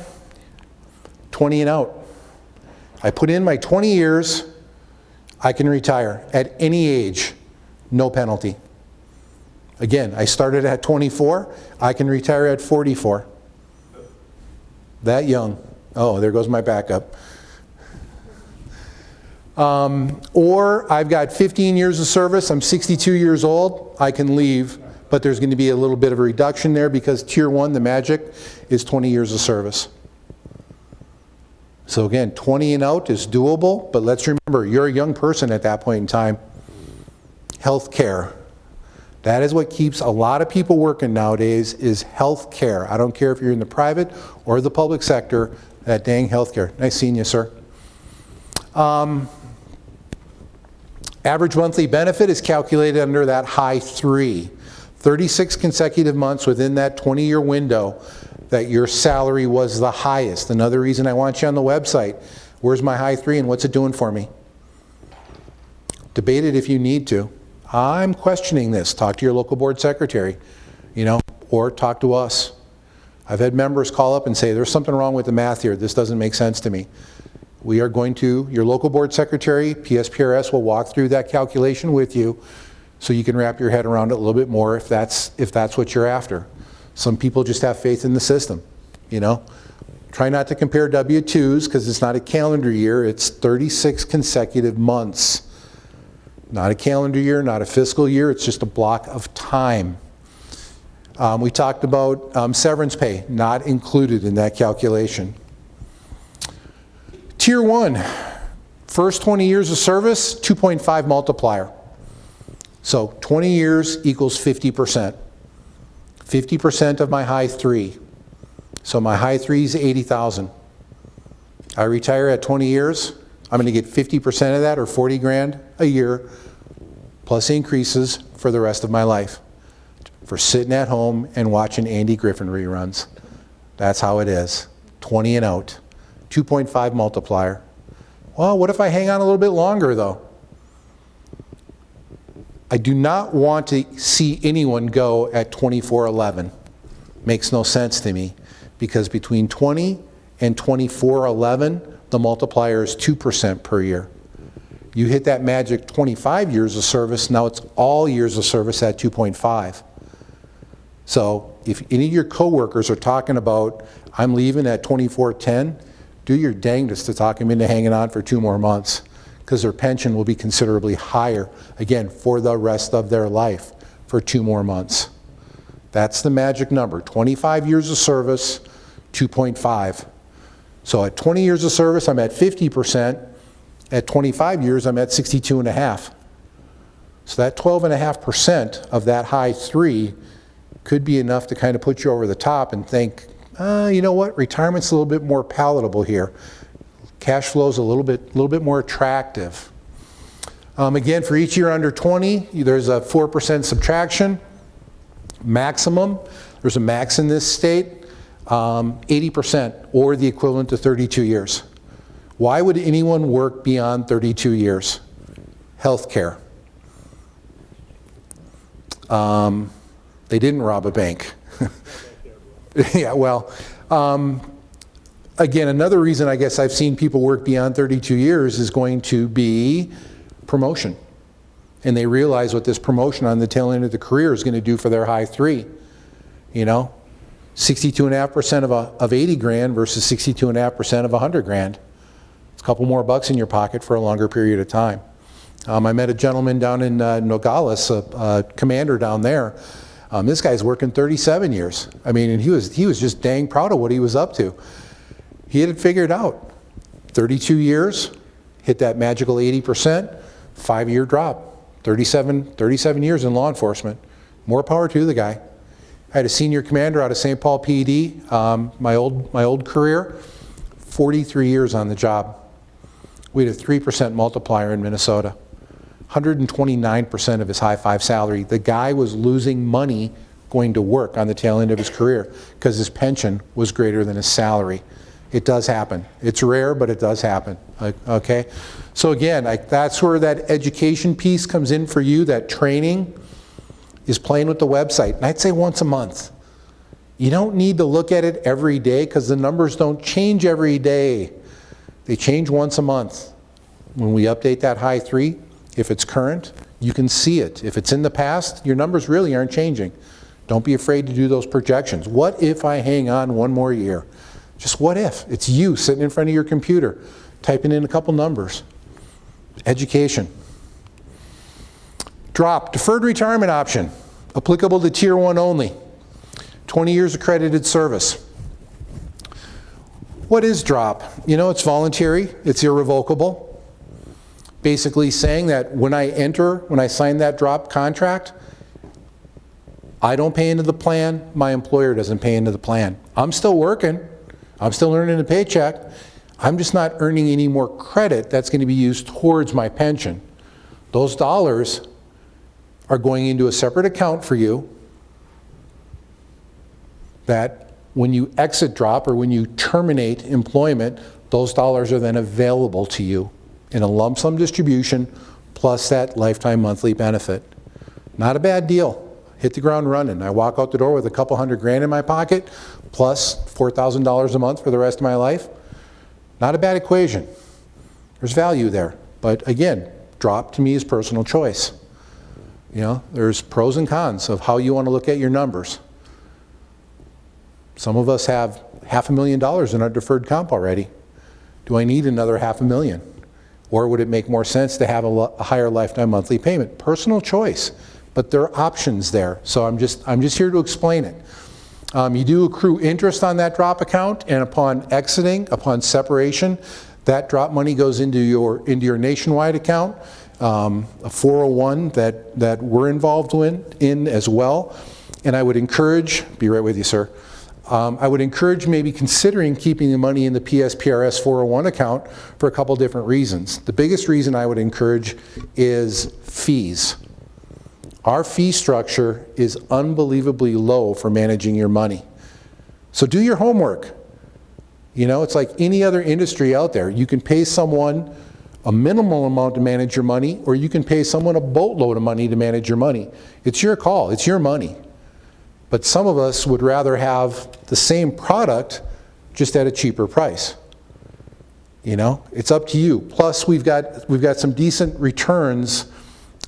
S1: 20 and out. I put in my 20 years, I can retire at any age, no penalty. Again, I started at 24, I can retire at 44. That young. Oh, there goes my backup. Or I've got 15 years of service, I'm 62 years old, I can leave, but there's going to be a little bit of a reduction there because Tier 1, the magic, is 20 years of service. So again, 20 and out is doable, but let's remember, you're a young person at that point in time. Health care. That is what keeps a lot of people working nowadays, is health care. I don't care if you're in the private or the public sector, that dang health care. Nice seeing you, sir. Average monthly benefit is calculated under that high 3. 36 consecutive months within that 20-year window that your salary was the highest. Another reason I want you on the website. Where's my high 3 and what's it doing for me? Debate it if you need to. I'm questioning this. Talk to your local board secretary, or talk to us. I've had members call up and say, there's something wrong with the math here. This doesn't make sense to me. We are going to, your local board secretary, PSPRS, will walk through that calculation with you so you can wrap your head around it a little bit more if that's what you're after. Some people just have faith in the system, Try not to compare W-2s because it's not a calendar year, it's 36 consecutive months. Not a calendar year, not a fiscal year, it's just a block of time. We talked about severance pay, not included in that calculation. Tier 1, first 20 years of service, 2.5 multiplier. So 20 years equals 50%. 50% of my high 3. So my high 3 is 80,000. I retire at 20 years, I'm going to get 50% of that, or 40 grand a year, plus increases for the rest of my life, for sitting at home and watching Andy Griffin reruns. That's how it is. 20 and out. 2.5 multiplier. Well, what if I hang on a little bit longer, though? I do not want to see anyone go at 2411. Makes no sense to me, because between 20 and 2411, the multiplier is 2% per year. You hit that magic 25 years of service, now it's all years of service at 2.5. So if any of your coworkers are talking about, I'm leaving at 2410, do your dangest to talk them into hanging on for 2 more months, because their pension will be considerably higher, again, for the rest of their life, for 2 more months. That's the magic number, 25 years of service, 2.5. So at 20 years of service, I'm at 50%. At 25 years, I'm at 62.5. So that 12.5% of that high 3 could be enough to kind of put you over the top and think, you know what, retirement's a little bit more palatable here. Cash flow's a little bit more attractive. Again, for each year under 20, there's a 4% subtraction. Maximum, there's a max in this state, 80%, or the equivalent to 32 years. Why would anyone work beyond 32 years? Healthcare. They didn't rob a bank. Yeah, well, again, another reason I guess I've seen people work beyond 32 years is going to be promotion. And they realize what this promotion on the tail end of the career is going to do for their high 3. You know, 62.5% of 80 grand versus 62.5% of 100 grand. It's a couple more bucks in your pocket for a longer period of time. I met a gentleman down in Nogales, a commander down there. This guy's working 37 years. I mean, and he was just dang proud of what he was up to. He had it figured out. 32 years, hit that magical 80%, 5-year drop. 37 years in law enforcement. More power to the guy. I had a senior commander out of St. Paul PD, my old career, 43 years on the job. We had a 3% multiplier in Minnesota. 129% of his high 5 salary. The guy was losing money going to work on the tail end of his career because his pension was greater than his salary. It does happen. It's rare, but it does happen. Okay? So again, that's where that education piece comes in for you, that training is playing with the website. And I'd say once a month. You don't need to look at it every day because the numbers don't change every day. They change once a month. When we update that high 3, if it's current, you can see it. If it's in the past, your numbers really aren't changing. Don't be afraid to do those projections. What if I hang on one more year? Just what if? It's you sitting in front of your computer, typing in a couple numbers. Education. Drop, deferred retirement option, applicable to Tier 1 only. 20 years accredited service. What is drop? You know, it's voluntary, it's irrevocable. Basically saying that when I sign that drop contract, I don't pay into the plan, my employer doesn't pay into the plan. I'm still working, I'm still earning a paycheck, I'm just not earning any more credit that's going to be used towards my pension. Those dollars are going into a separate account for you that when you exit drop or when you terminate employment, those dollars are then available to you in a lump sum distribution plus that lifetime monthly benefit. Not a bad deal. Hit the ground running. I walk out the door with a couple $100,000 in my pocket plus $4,000 a month for the rest of my life. Not a bad equation. There's value there. But again, drop to me is personal choice. You know, there's pros and cons of how you want to look at your numbers. Some of us have $500,000 in our deferred comp already. Do I need another $500,000? Or would it make more sense to have a higher lifetime monthly payment? Personal choice, but there are options there. So I'm just here to explain it. You do accrue interest on that drop account, and upon exiting, upon separation, that drop money goes into your nationwide account, a 401 that we're involved in as well. And I would encourage, be right with you, sir. I would encourage maybe considering keeping the money in the PSPRS 401 account for a couple different reasons. The biggest reason I would encourage is fees. Our fee structure is unbelievably low for managing your money. So do your homework. You know, it's like any other industry out there. You can pay someone a minimal amount to manage your money, or you can pay someone a boatload of money to manage your money. It's your call, it's your money. But some of us would rather have the same product just at a cheaper price. You know, it's up to you. Plus, we've got some decent returns.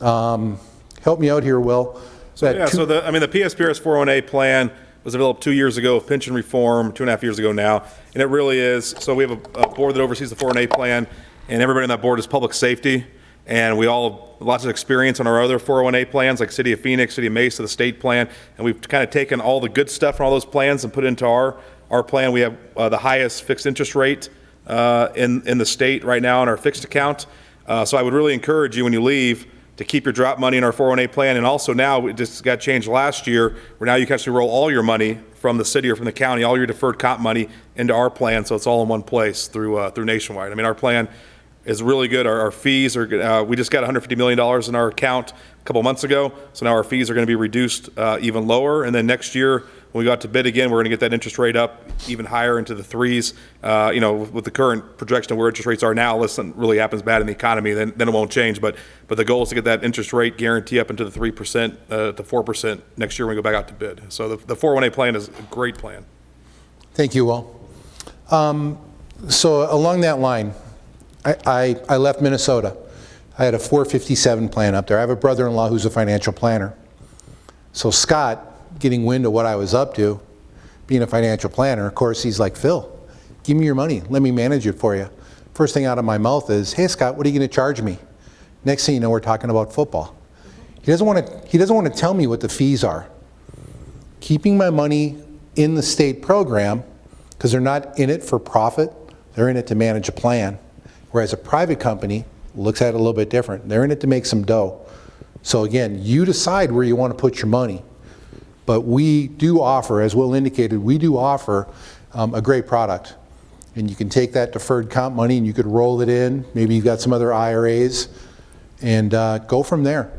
S1: Help me out here, Will.
S3: So the PSPRS 401A plan was developed 2 years ago, pension reform, 2.5 years ago now, and it really is. So we have a board that oversees the 401A plan, and everybody on that board is public safety, and we all have lots of experience on our other 401A plans, like City of Phoenix, City of Mesa, the state plan, and we've kind of taken all the good stuff from all those plans and put it into our plan. We have the highest fixed interest rate in the state right now in our fixed account. So I would really encourage you when you leave to keep your drop money in our 401A plan. And also now, it just got changed last year, where now you can actually roll all your money from the city or from the county, all your deferred comp money into our plan, so it's all in one place through Nationwide. I mean, our plan is really good. Our fees are, we just got $150 million in our account a couple months ago, so now our fees are going to be reduced even lower. And then next year, When we go out to bid again, we're going to get that interest rate up even higher into the threes. With the current projection of where interest rates are now, unless something really happens bad in the economy, then it won't change. But the goal is to get that interest rate guarantee up into the 3% to 4% next year when we go back out to bid. So the 401A plan is a great plan.
S1: Thank you, Will. So along that line, I left Minnesota. I had a 457 plan up there. I have a brother-in-law who's a financial planner. So Scott, getting wind of what I was up to, being a financial planner, of course, he's like, Phil, give me your money. Let me manage it for you. First thing out of my mouth is, hey, Scott, what are you going to charge me? Next thing you know, we're talking about football. He doesn't want to tell me what the fees are. Keeping my money in the state program, because they're not in it for profit, they're in it to manage a plan. Whereas a private company looks at it a little bit different. They're in it to make some dough. So again, you decide where you want to put your money. But we do offer, as Will indicated, we do offer a great product. And you can take that deferred comp money and you could roll it in. Maybe you've got some other IRAs and go from there.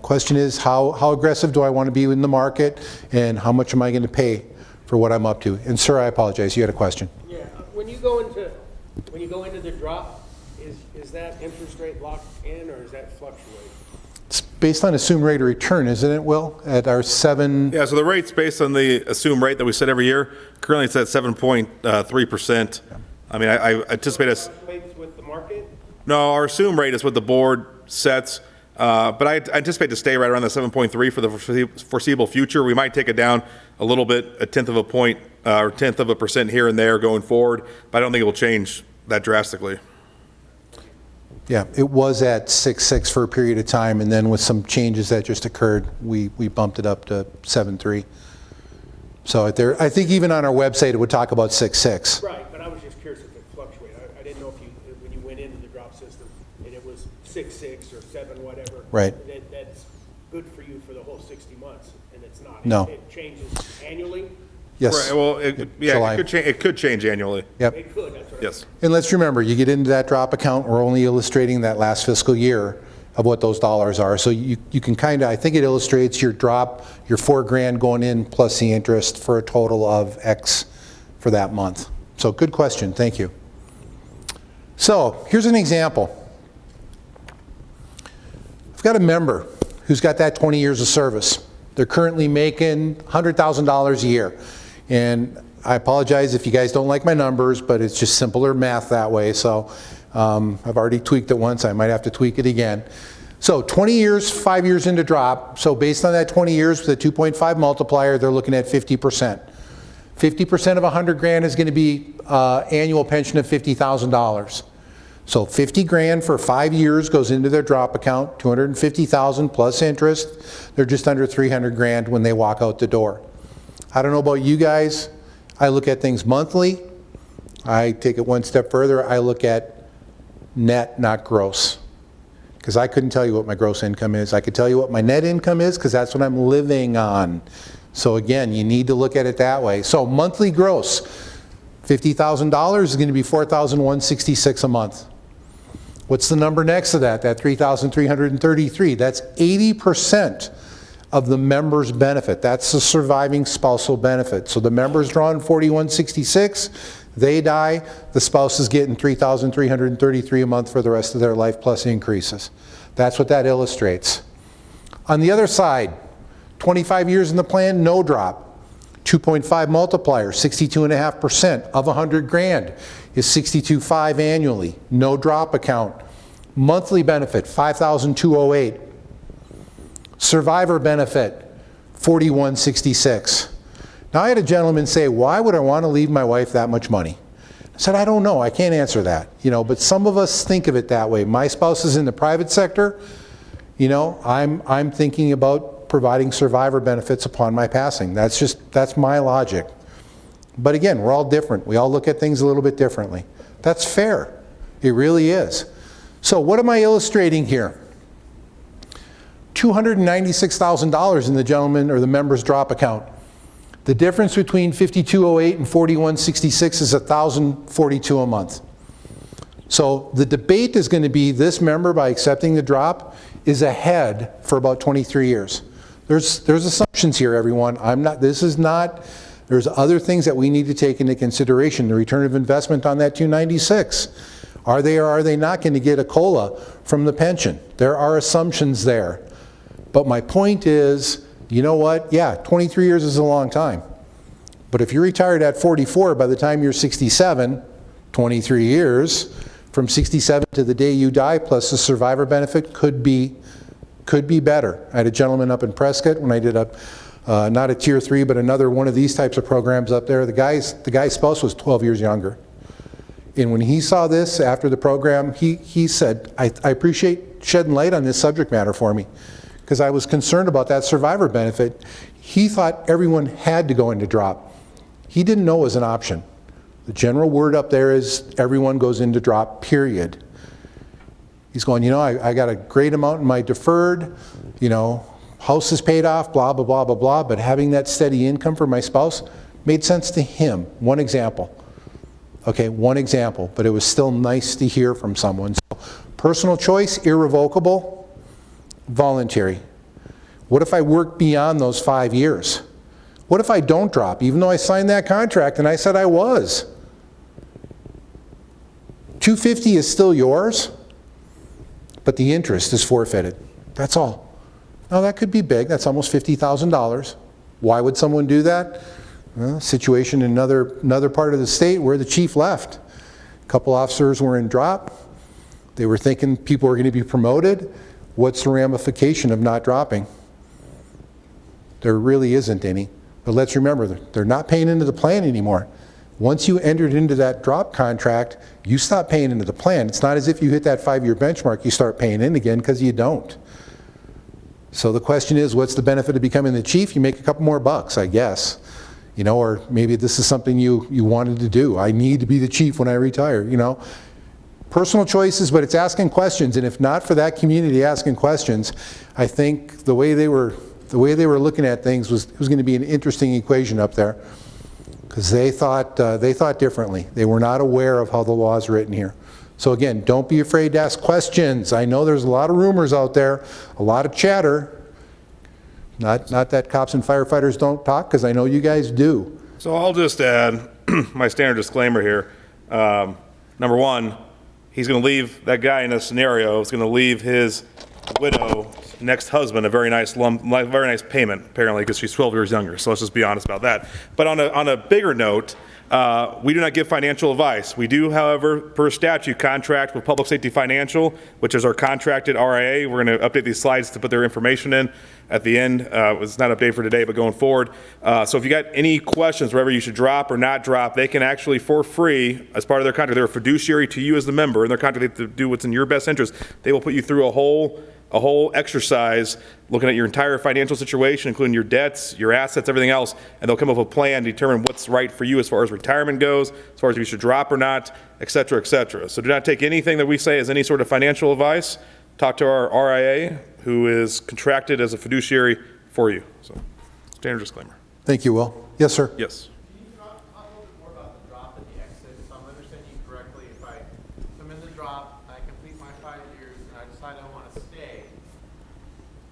S1: Question is, how aggressive do I want to be in the market, and how much am I going to pay for what I'm up to? And sir, I apologize, you had a question.
S4: Yeah, when you go into the drop, is that interest rate locked in, or does that fluctuate?
S1: It's based on assumed rate of return, isn't it, Will? At our 7...
S3: Yeah, so the rate's based on the assumed rate that we set every year. Currently, it's at 7.3%. I mean, I anticipate us...
S4: With the market?
S3: No, our assumed rate is what the board sets, but I anticipate to stay right around the 7.3 for the foreseeable future. We might take it down a little bit, a tenth of a point or 1/10% here and there going forward, but I don't think it will change that drastically.
S1: Yeah, it was at 6.6 for a period of time, and then with some changes that just occurred, we bumped it up to 7.3. So I think even on our website, it would talk about 6.6.
S4: Right, but I was just curious if it fluctuated. I didn't know if when you went into the drop system and it was 6.6 or 7, whatever.
S1: Right.
S4: That's good for you for the whole 60 months, and it's not.
S1: No.
S4: It changes annually.
S1: Yes.
S3: Right, well, it could change annually.
S1: Yep.
S4: It could. That's what
S3: Yes.
S1: And let's remember, you get into that drop account, we're only illustrating that last fiscal year of what those dollars are. So you can kind of, I think it illustrates your drop, your $4,000 going in plus the interest for a total of X for that month. So good question, thank you. So here's an example. I've got a member who's got that 20 years of service. They're currently making $100,000 a year. And I apologize if you guys don't like my numbers, but it's just simpler math that way. So I've already tweaked it once. I might have to tweak it again. So 20 years, 5 years into drop. So based on that 20 years with a 2.5 multiplier, they're looking at 50%. 50% of $100,000 is going to be annual pension of $50,000. So $50,000 for 5 years goes into their drop account, $250,000 plus interest. They're just under $300,000 when they walk out the door. I don't know about you guys. I look at things monthly. I take it one step further. I look at net, not gross. Because I couldn't tell you what my gross income is. I could tell you what my net income is because that's what I'm living on. So again, you need to look at it that way. So monthly gross, $50,000 is going to be $4,166 a month. What's the number next to that? That $3,333. That's 80% of the member's benefit. That's the surviving spousal benefit. So the member's drawing $4,166, they die, the spouse is getting $3,333 a month for the rest of their life plus increases. That's what that illustrates. On the other side, 25 years in the plan, no drop. 2.5 multiplier, 62.5% of $100,000 is $62,500 annually. No drop account. Monthly benefit, $5,208. Survivor benefit, $4,166. Now I had a gentleman say, why would I want to leave my wife that much money? I said, I don't know, I can't answer that. But some of us think of it that way. My spouse is in the private sector. I'm thinking about providing survivor benefits upon my passing. That's my logic. But again, we're all different. We all look at things a little bit differently. That's fair. It really is. So what am I illustrating here? $296,000 in the gentleman or the member's drop account. The difference between 5208 and 4166 is $1,042 a month. So the debate is going to be this member, by accepting the drop, is ahead for about 23 years. There's assumptions here, everyone. This is not, there's other things that we need to take into consideration. The return of investment on that 296. Are they or are they not going to get a COLA from the pension? There are assumptions there. But my point is, you know what? Yeah, 23 years is a long time. But if you're retired at 44, by the time you're 67, 23 years, from 67 to the day you die, plus the survivor benefit could be better. I had a gentleman up in Prescott when I did not a tier 3, but another one of these types of programs up there. The guy's spouse was 12 years younger. And when he saw this after the program, he said, I appreciate shedding light on this subject matter for me, because I was concerned about that survivor benefit. He thought everyone had to go into drop. He didn't know it was an option. The general word up there is everyone goes into drop, period. He's going, I got a great amount in my deferred, house is paid off, blah, blah, blah, blah, blah, but having that steady income for my spouse made sense to him. One example. Okay, one example, but it was still nice to hear from someone. So, personal choice, irrevocable, voluntary. What if I work beyond those 5 years? What if I don't drop, even though I signed that contract and I said I was? $250 is still yours, but the interest is forfeited. That's all. Now that could be big. That's almost $50,000. Why would someone do that? Well, situation in another part of the state where the chief left. A couple officers were in drop. They were thinking people were going to be promoted. What's the ramification of not dropping? There really isn't any. But let's remember, they're not paying into the plan anymore. Once you entered into that drop contract, you stop paying into the plan. It's not as if you hit that 5-year benchmark, you start paying in again, because you don't. So the question is, what's the benefit of becoming the chief? You make a couple more bucks, I guess. Or maybe this is something you wanted to do. I need to be the chief when I retire, Personal choices, but it's asking questions. And if not for that community asking questions, I think the way they were looking at things was going to be an interesting equation up there, because they thought differently. They were not aware of how the law is written here. So again, don't be afraid to ask questions. I know there's a lot of rumors out there, a lot of chatter. Not that cops and firefighters don't talk, because I know you guys do.
S3: So I'll just add my standard disclaimer here. Number one, he's going to leave that guy in this scenario. Is going to leave his widow, next husband, a very nice payment, apparently, because she's 12 years younger. So let's just be honest about that. But on a bigger note, we do not give financial advice. We do, however, per statute, contract with Public Safety Financial, which is our contracted RIA. We're going to update these slides to put their information in at the end. It's not updated for today, but going forward. So if you got any questions, whether you should drop or not drop, they can actually, for free, as part of their contract, they're a fiduciary to you as the member, and their contract, they have to do what's in your best interest. They will put you through a whole exercise looking at your entire financial situation, including your debts, your assets, everything else, and they'll come up with a plan to determine what's right for you as far as retirement goes, as far as if you should drop or not, et cetera, et cetera. So do not take anything that we say as any sort of financial advice. Talk to our RIA, who is contracted as a fiduciary for you. So, standard disclaimer.
S1: Thank you, Will. Yes, sir.
S3: Yes.
S5: Can you talk a little bit more about the drop and the exit? If I'm understanding you correctly, if I'm in the drop, I complete my 5 years, and I decide I want to stay.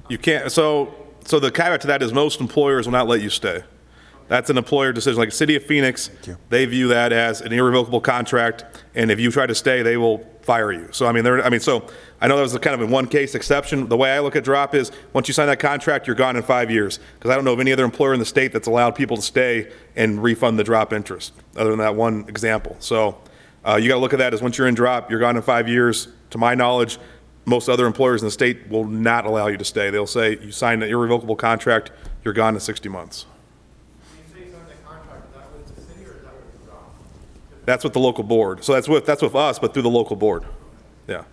S3: You can't, so the caveat to that is most employers will not let you stay. That's an employer decision. Like the City of Phoenix, they view that as an irrevocable contract, and if you try to stay, they will fire you. So so I know that was kind of a one case exception. The way I look at drop is once you sign that contract, you're gone in 5 years. Because I don't know of any other employer in the state that's allowed people to stay and refund the drop interest, other than that one example. So you got to look at that as once you're in drop, you're gone in 5 years. To my knowledge, most other employers in the state will not allow you to stay. They'll say you signed an irrevocable contract, you're gone in 60 months. That's with the local board. So that's with us, but through the local board. Yeah.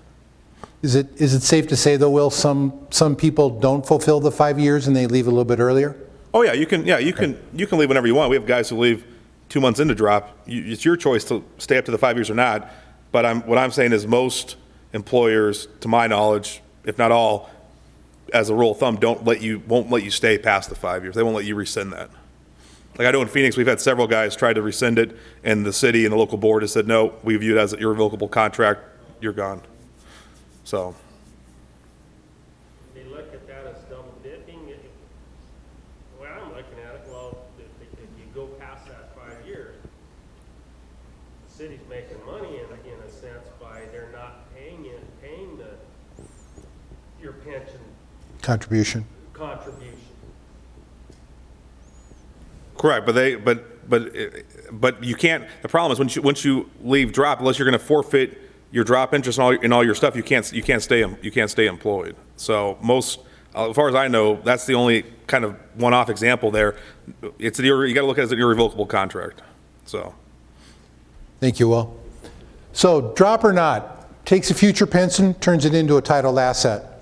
S1: Is it safe to say, though, Will, some people don't fulfill the 5 years and they leave a little bit earlier?
S3: Oh yeah, you can leave whenever you want. We have guys who leave 2 months into drop. It's your choice to stay up to the 5 years or not. But what I'm saying is most employers, to my knowledge, if not all, as a rule of thumb, won't let you stay past the 5 years. They won't let you rescind that. Like I know in Phoenix, we've had several guys try to rescind it, and the city and the local board has said, no, we view it as an irrevocable contract, you're gone. So.
S4: They look at that as double dipping.
S6: past that 5 years, the city's making money in a sense by they're not paying your pension
S1: Contribution.
S6: contribution.
S3: Correct, but you can't, the problem is once you leave drop, unless you're going to forfeit your drop interest and all your stuff, you can't stay employed. So most, as far as I know, that's the only kind of one-off example there. You got to look at it as an irrevocable contract. So
S1: Thank you, Will. So drop or not, takes a future pension, turns it into a titled asset.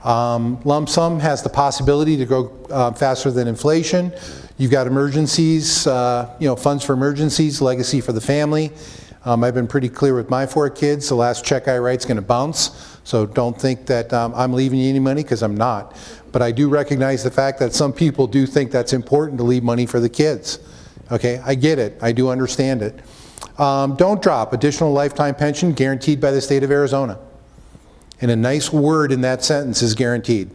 S1: Lump sum has the possibility to grow faster than inflation. You've got emergencies, funds for emergencies, legacy for the family. I've been pretty clear with my 4 kids. The last check I write is going to bounce. So don't think that I'm leaving you any money, because I'm not. But I do recognize the fact that some people do think that's important to leave money for the kids. Okay, I get it. I do understand it. Don't drop. Additional lifetime pension guaranteed by the state of Arizona. And a nice word in that sentence is guaranteed.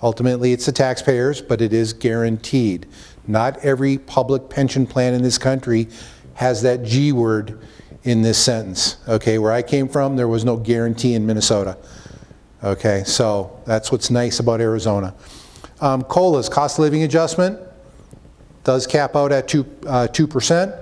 S1: Ultimately, it's the taxpayers, but it is guaranteed. Not every public pension plan in this country has that G word in this sentence. Okay, where I came from, there was no guarantee in Minnesota. Okay, so that's what's nice about Arizona. COLA's, cost of living adjustment, does cap out at 2%.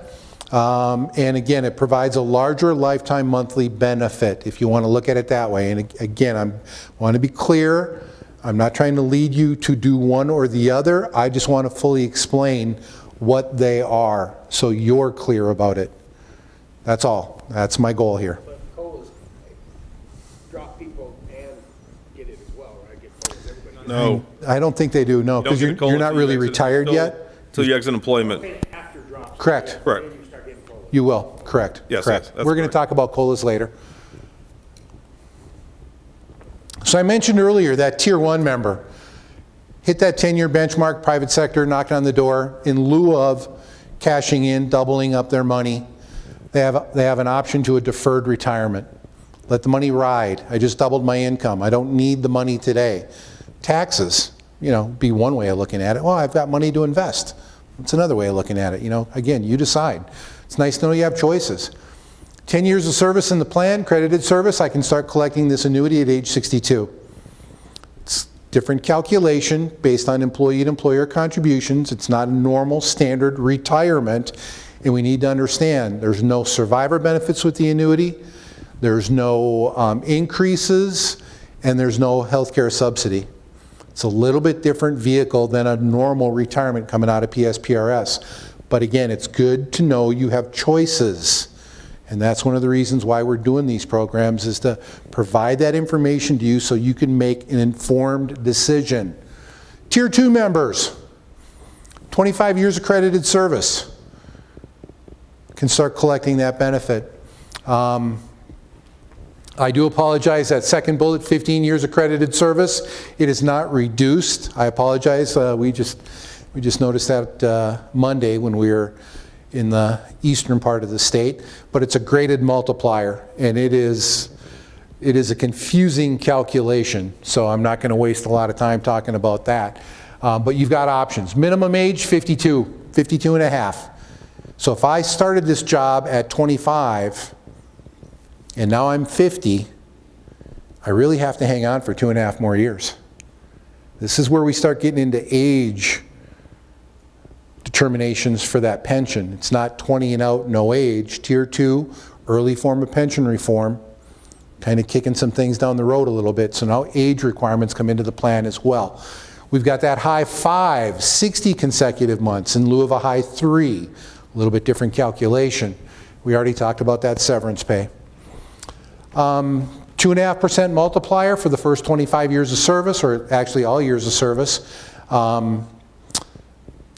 S1: And again, it provides a larger lifetime monthly benefit, if you want to look at it that way. And again, I want to be clear, I'm not trying to lead you to do one or the other. I just want to fully explain what they are, so you're clear about it. That's all. That's my goal here.
S4: But COLAs drop people and get it as well, right? Get COLAs, everybody.
S3: no.
S1: I don't think they do, no, because
S3: Don't get
S1: you're
S3: COLA
S1: not
S3: till you
S1: really
S3: exit-
S1: retired
S3: till-
S1: yet.
S3: Till you exit employment.
S4: Pay after drops.
S1: Correct.
S3: Correct.
S4: Then you start getting COLAs.
S1: You will, correct.
S3: Yes,
S1: correct.
S3: yes, that's
S1: We're going to
S3: correct.
S1: talk about COLAs later. So I mentioned earlier that Tier 1 member hit that 10-year benchmark, private sector knocking on the door. In lieu of cashing in, doubling up their money, they have an option to a deferred retirement. Let the money ride. I just doubled my income. I don't need the money today. Taxes, be one way of looking at it. Well, I've got money to invest. That's another way of looking at it. Again, you decide. It's nice to know you have choices. 10 years of service in the plan, credited service, I can start collecting this annuity at age 62. It's different calculation based on employee and employer contributions. It's not a normal standard retirement. And we need to understand there's no survivor benefits with the annuity, there's no increases, and there's no health care subsidy. It's a little bit different vehicle than a normal retirement coming out of PSPRS. But again, it's good to know you have choices. And that's one of the reasons why we're doing these programs, is to provide that information to you so you can make an informed decision. Tier 2 members, 25 years accredited service, can start collecting that benefit. I do apologize, that second bullet, 15 years accredited service, it is not reduced. I apologize. We just noticed that Monday when we were in the eastern part of the state, but it's a graded multiplier, and it is a confusing calculation, so I'm not going to waste a lot of time talking about that. But you've got options. Minimum age, 52 and a half. So if I started this job at 25, and now I'm 50, I really have to hang on for 2.5 more years. This is where we start getting into age determinations for that pension. It's not 20 and out, no age. Tier 2, early form of pension reform, kind of kicking some things down the road a little bit. So now age requirements come into the plan as well. We've got that high 5, 60 consecutive months in lieu of a high 3. A little bit different calculation. We already talked about that severance pay. 2.5% multiplier for the first 25 years of service, or actually all years of service.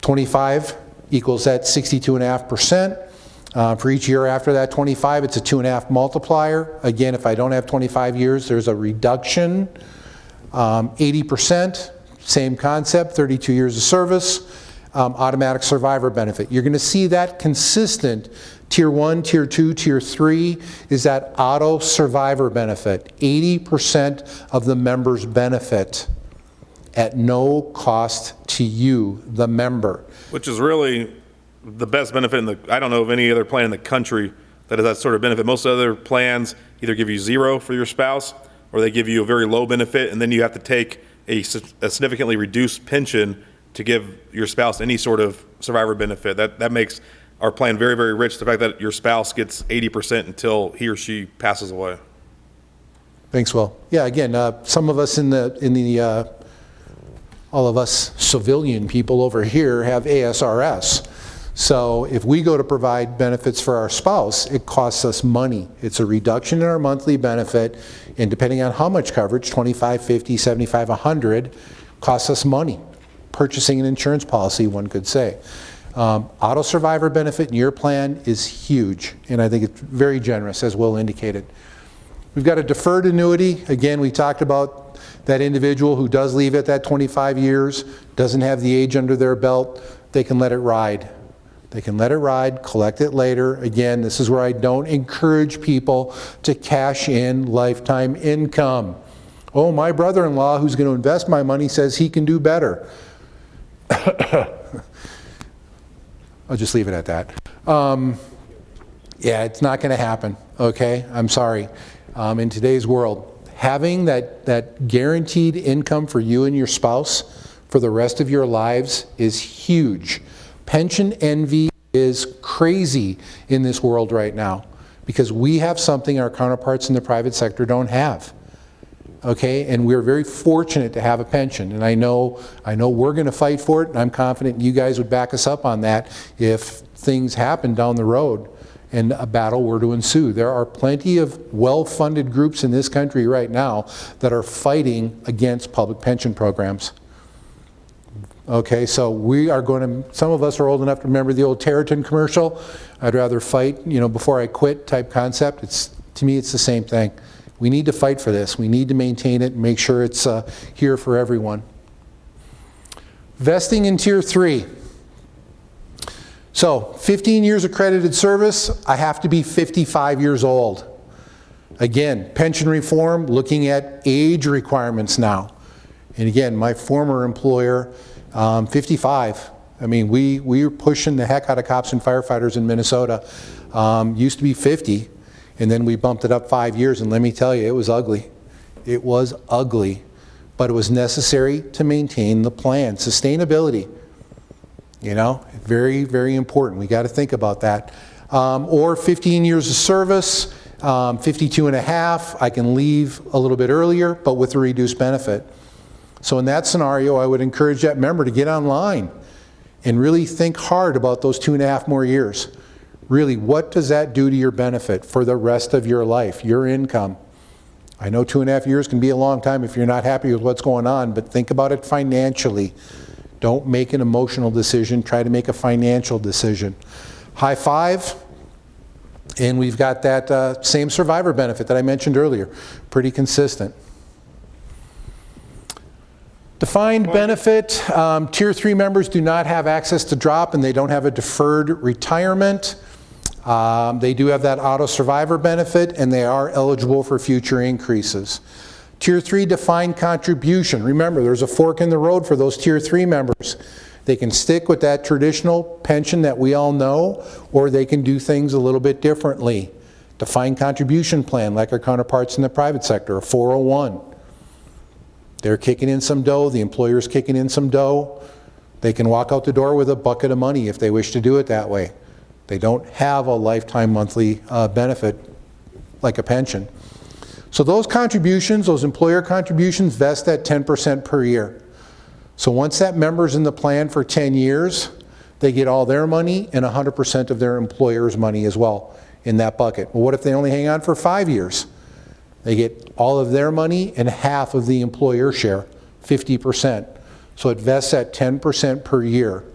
S1: 25 equals that 62.5%. For each year after that 25, it's a 2.5 multiplier. Again, if I don't have 25 years, there's a reduction. 80%, same concept, 32 years of service. Automatic survivor benefit. You're going to see that consistent. Tier 1, Tier 2, Tier 3 is that auto survivor benefit. 80% of the members benefit at no cost to you, the member.
S3: Which is really the best benefit I don't know of any other plan in the country that has that sort of benefit. Most other plans either give you 0 for your spouse, or they give you a very low benefit, and then you have to take a significantly reduced pension to give your spouse any sort of survivor benefit. That makes our plan very, very rich, the fact that your spouse gets 80% until he or she passes away.
S1: Thanks, Will. Yeah, again, some of us all of us civilian people over here have ASRS. So if we go to provide benefits for our spouse, it costs us money. It's a reduction in our monthly benefit, and depending on how much coverage, 25, 50, 75, 100, costs us money. Purchasing an insurance policy, one could say. Auto survivor benefit in your plan is huge, and I think it's very generous, as Will indicated. We've got a deferred annuity. Again, we talked about that individual who does leave at that 25 years, doesn't have the age under their belt, they can let it ride. They can let it ride, collect it later. Again, this is where I don't encourage people to cash in lifetime income. Oh, my brother-in-law who's going to invest my money says he can do better. I'll just leave it at that. Yeah, it's not going to happen, okay? I'm sorry. In today's world, having that guaranteed income for you and your spouse for the rest of your lives is huge. Pension envy is crazy in this world right now because we have something our counterparts in the private sector don't have. Okay, and we're very fortunate to have a pension, and I know we're going to fight for it, and I'm confident you guys would back us up on that if things happen down the road and a battle were to ensue. There are plenty of well-funded groups in this country right now that are fighting against public pension programs. Okay, so we are going to, some of us are old enough to remember the old Territon commercial, I'd rather fight, before I quit type concept. To me, it's the same thing. We need to fight for this. We need to maintain it and make sure it's here for everyone. Vesting in Tier 3. So, 15 years accredited service, I have to be 55 years old. Again, pension reform, looking at age requirements now. And again, my former employer, 55. I mean, we were pushing the heck out of cops and firefighters in Minnesota. Used to be 50. And then we bumped it up 5 years, and let me tell you, it was ugly. It was ugly, but it was necessary to maintain the plan. Sustainability, very, very important. We got to think about that. Or 15 years of service, 52 and a half, I can leave a little bit earlier, but with a reduced benefit. So in that scenario, I would encourage that member to get online and really think hard about those 2.5 more years. Really, what does that do to your benefit for the rest of your life, your income? I know 2.5 years can be a long time if you're not happy with what's going on, but think about it financially. Don't make an emotional decision. Try to make a financial decision. High five. And we've got that same survivor benefit that I mentioned earlier. Pretty consistent. Defined benefit. Tier 3 members do not have access to drop, and they don't have a deferred retirement. They do have that auto survivor benefit, and they are eligible for future increases. Tier 3 defined contribution. Remember, there's a fork in the road for those Tier 3 members. They can stick with that traditional pension that we all know, or they can do things a little bit differently. Defined contribution plan, like our counterparts in the private sector, a 401. They're kicking in some dough, the employer's kicking in some dough. They can walk out the door with a bucket of money if they wish to do it that way. They don't have a lifetime monthly benefit like a pension. So those contributions, those employer contributions, vest at 10% per year. So once that member's in the plan for 10 years, they get all their money and 100% of their employer's money as well in that bucket. Well, what if they only hang on for 5 years? They get all of their money and half of the employer share, 50%. So it vests at 10% per year.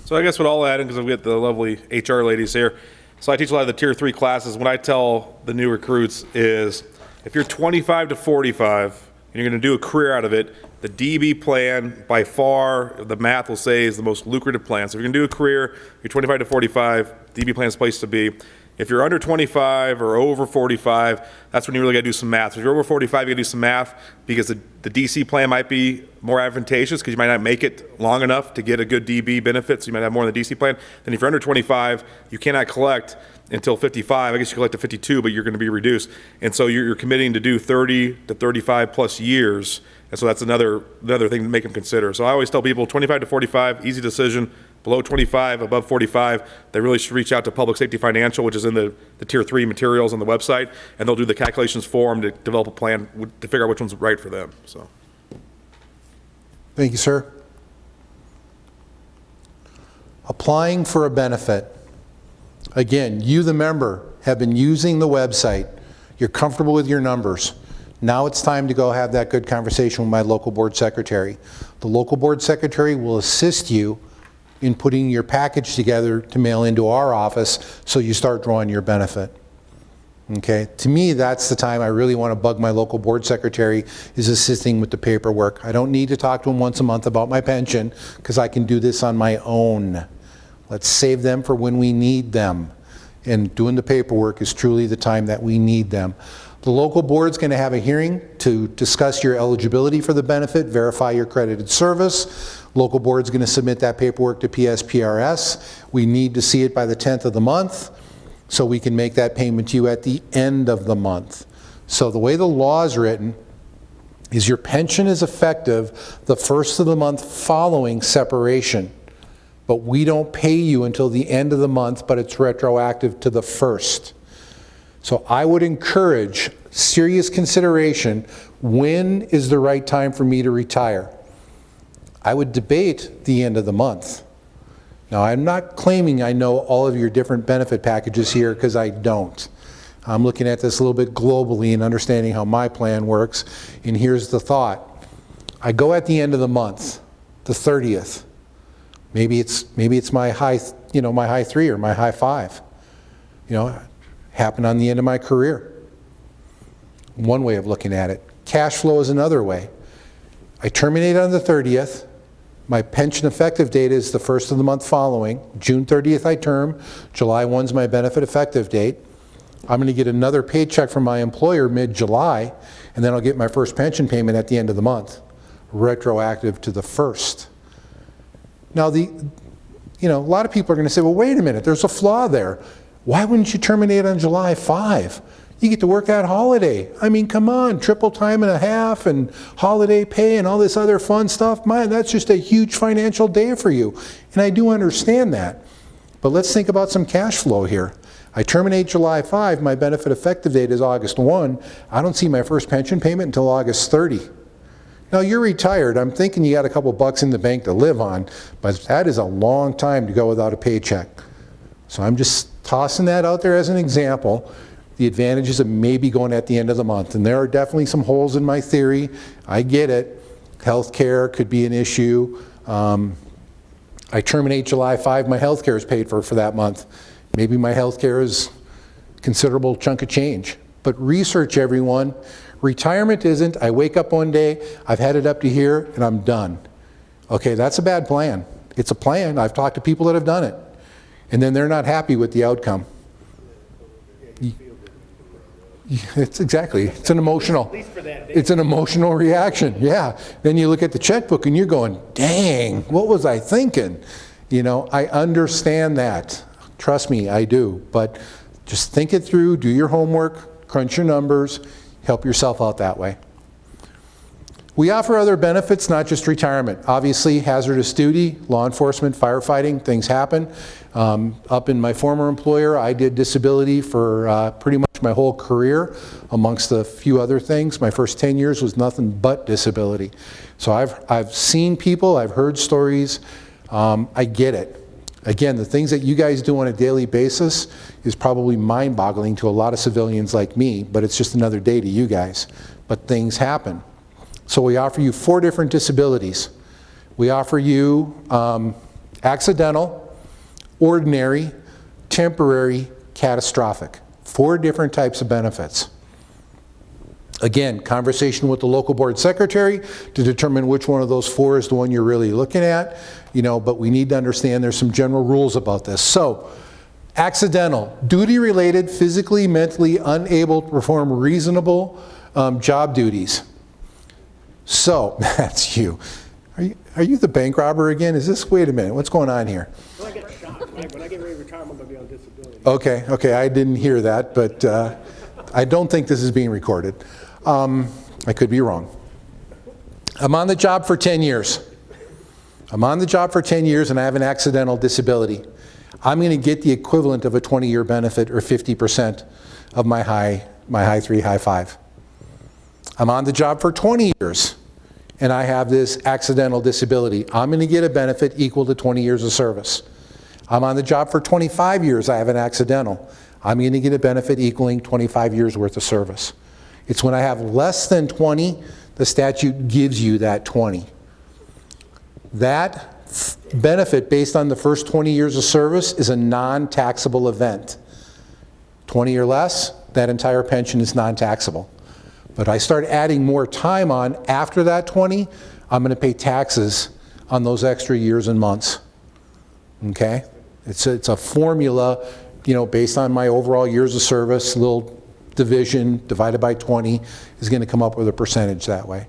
S3: So I guess what I'll add in, because we got the lovely HR ladies here. So I teach a lot of the Tier 3 classes. What I tell the new recruits is, if you're 25 to 45 and you're going to do a career out of it, the DB plan, by far, the math will say, is the most lucrative plan. So if you're going to do a career, you're 25 to 45, DB plan is the place to be. If you're under 25 or over 45, that's when you really got to do some math. If you're over 45, you got to do some math because the DC plan might be more advantageous because you might not make it long enough to get a good DB benefit, so you might have more in the DC plan. Then if you're under 25, you cannot collect until 55. I guess you collect to 52, but you're going to be reduced. And so you're committing to do 30 to 35 plus years. And so that's another thing to make them consider. So I always tell people 25 to 45, easy decision. Below 25, above 45, they really should reach out to Public Safety Financial, which is in the Tier 3 materials on the website, and they'll do the calculations for them to develop a plan to figure out which one's right for them. So,
S1: Thank you, sir. Applying for a benefit. Again, you, the member, have been using the website. You're comfortable with your numbers. Now it's time to go have that good conversation with my local board secretary. The local board secretary will assist you in putting your package together to mail into our office so you start drawing your benefit. Okay, to me, that's the time I really want to bug my local board secretary, is assisting with the paperwork. I don't need to talk to him once a month about my pension because I can do this on my own. Let's save them for when we need them. And doing the paperwork is truly the time that we need them. The local board's going to have a hearing to discuss your eligibility for the benefit, verify your credited service. Local board's going to submit that paperwork to PSPRS. We need to see it by the 10th of the month so we can make that payment to you at the end of the month. So the way the law is written is your pension is effective the first of the month following separation. But we don't pay you until the end of the month, but it's retroactive to the first. So I would encourage serious consideration. When is the right time for me to retire? I would debate the end of the month. Now, I'm not claiming I know all of your different benefit packages here, because I don't. I'm looking at this a little bit globally and understanding how my plan works. And here's the thought. I go at the end of the month, the 30th. Maybe it's my high, my high 3 or my high 5. Happened on the end of my career. One way of looking at it. Cash flow is another way. I terminate on the 30th. My pension effective date is the first of the month following. June 30th I term. July 1's my benefit effective date. I'm going to get another paycheck from my employer mid-July, and then I'll get my first pension payment at the end of the month, retroactive to the first. Now, a lot of people are going to say, well, wait a minute, there's a flaw there. Why wouldn't you terminate on July 5? You get to work that holiday. I mean, come on, triple time and a half and holiday pay and all this other fun stuff. Man, that's just a huge financial day for you. And I do understand that. But let's think about some cash flow here. I terminate July 5, my benefit effective date is August 1. I don't see my first pension payment until August 30. Now, you're retired. I'm thinking you got a couple bucks in the bank to live on, but that is a long time to go without a paycheck. So I'm just tossing that out there as an example. The advantages of maybe going at the end of the month. And there are definitely some holes in my theory. I get it. Healthcare could be an issue. I terminate July 5, my healthcare is paid for that month. Maybe my healthcare is a considerable chunk of change. But research, everyone. Retirement isn't, I wake up one day, I've had it up to here, and I'm done. Okay, that's a bad plan. It's a plan. I've talked to people that have done it. And then they're not happy with the outcome. It's exactly. It's an emotional. It's an emotional reaction. Yeah. Then you look at the checkbook and you're going, "Dang, what was I thinking?" I understand that. Trust me, I do. But just think it through. Do your homework. Crunch your numbers. Help yourself out that way. We offer other benefits, not just retirement. Obviously, hazardous duty, law enforcement, firefighting, things happen. Up in my former employer, I did disability for pretty much my whole career, amongst a few other things. My first 10 years was nothing but disability. So I've seen people, I've heard stories, I get it. Again, the things that you guys do on a daily basis is probably mind-boggling to a lot of civilians like me, but it's just another day to you guys. But things happen. So we offer you 4 different disabilities. We offer you accidental, ordinary, temporary, catastrophic. 4 different types of benefits. Again, conversation with the local board secretary to determine which one of those 4 is the one you're really looking at. But we need to understand there's some general rules about this. So Accidental, duty-related, physically, mentally unable to perform reasonable job duties. So, that's you. Are you the bank robber again? Is this, wait a minute, what's going on here?
S4: When I get shot, when I get ready to retire, I'm gonna be on disability.
S1: Okay, I didn't hear that, but I don't think this is being recorded. I could be wrong. I'm on the job for 10 years. I'm on the job for 10 years and I have an accidental disability. I'm going to get the equivalent of a 20-year benefit or 50% of my high 3, high 5. I'm on the job for 20 years and I have this accidental disability. I'm going to get a benefit equal to 20 years of service. I'm on the job for 25 years, I have an accidental. I'm going to get a benefit equaling 25 years worth of service. It's when I have less than 20, the statute gives you that 20. That benefit based on the first 20 years of service is a non-taxable event. 20 or less, that entire pension is non-taxable. But I start adding more time on after that 20, I'm going to pay taxes on those extra years and months. Okay? It's a formula, based on my overall years of service, little division divided by 20 is going to come up with a percentage that way.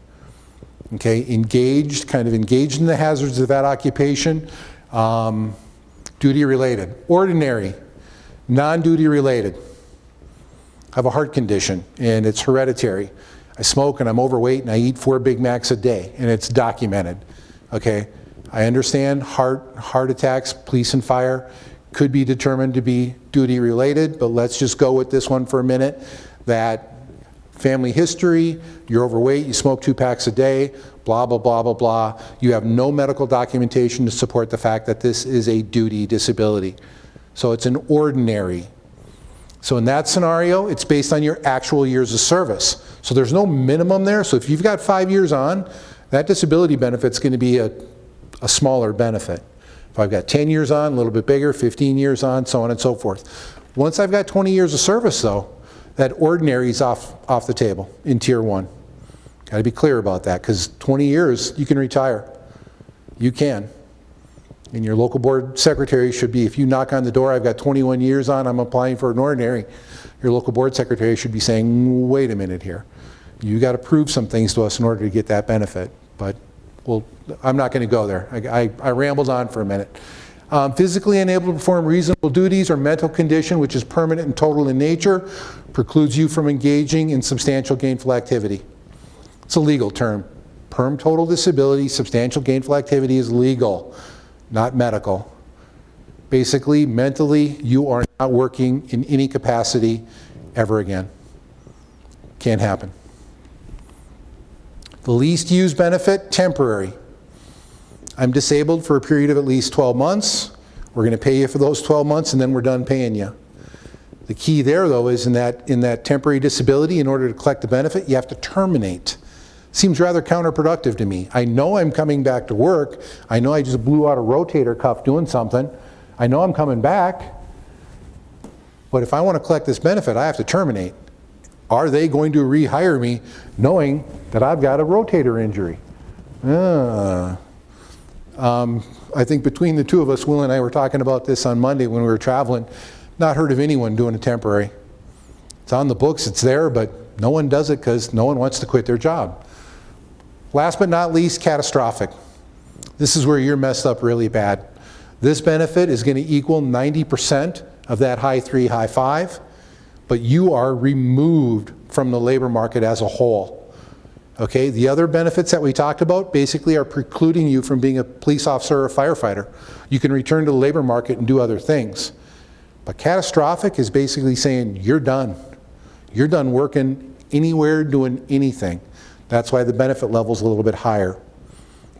S1: Okay, engaged in the hazards of that occupation, duty related. Ordinary, non-duty related. I have a heart condition and it's hereditary. I smoke and I'm overweight and I eat 4 Big Macs a day and it's documented. Okay, I understand heart attacks, police and fire could be determined to be duty related, but let's just go with this one for a minute, that family history, you're overweight, you smoke 2 packs a day, blah, blah, blah, blah, blah. You have no medical documentation to support the fact that this is a duty disability. So it's an ordinary. So in that scenario, it's based on your actual years of service. So there's no minimum there. So if you've got 5 years on, that disability benefit's going to be a smaller benefit. If I've got 10 years on, a little bit bigger, 15 years on, so on and so forth. Once I've got 20 years of service though, that ordinary is off the table in Tier 1. Got to be clear about that, because 20 years, you can retire. You can. And your local board secretary should be, if you knock on the door, I've got 21 years on, I'm applying for an ordinary, your local board secretary should be saying, wait a minute here. You got to prove some things to us in order to get that benefit. But I'm not going to go there. I rambled on for a minute. Physically unable to perform reasonable duties or mental condition which is permanent and total in nature precludes you from engaging in substantial gainful activity. It's a legal term. Perm total disability, substantial gainful activity is legal, not medical. Basically, mentally, you are not working in any capacity ever again. Can't happen. The least used benefit, temporary. I'm disabled for a period of at least 12 months. We're going to pay you for those 12 months and then we're done paying you. The key there though is in that temporary disability, in order to collect the benefit, you have to terminate. Seems rather counterproductive to me. I know I'm coming back to work. I know I just blew out a rotator cuff doing something. I know I'm coming back. But if I want to collect this benefit, I have to terminate. Are they going to rehire me knowing that I've got a rotator injury? I think between the two of us, Will and I were talking about this on Monday when we were traveling. Not heard of anyone doing a temporary. It's on the books, it's there, but no one does it because no one wants to quit their job. Last but not least, catastrophic. This is where you're messed up really bad. This benefit is going to equal 90% of that high 3, high 5, but you are removed from the labor market as a whole. Okay, the other benefits that we talked about basically are precluding you from being a police officer or a firefighter. You can return to the labor market and do other things. But catastrophic is basically saying you're done. You're done working anywhere, doing anything. That's why the benefit level is a little bit higher.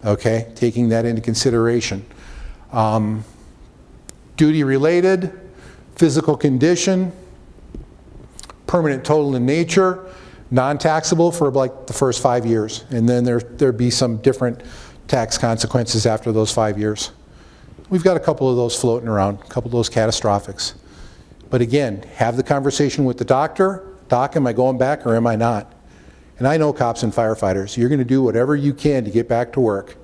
S1: Okay, taking that into consideration. Duty related, physical condition, permanent total in nature, non-taxable for like the first 5 years, and then there'd be some different tax consequences after those 5 years. We've got a couple of those floating around, a couple of those catastrophics. But again, have the conversation with the doctor. Doc, am I going back or am I not? And I know cops and firefighters, you're going to do whatever you can to get back to work.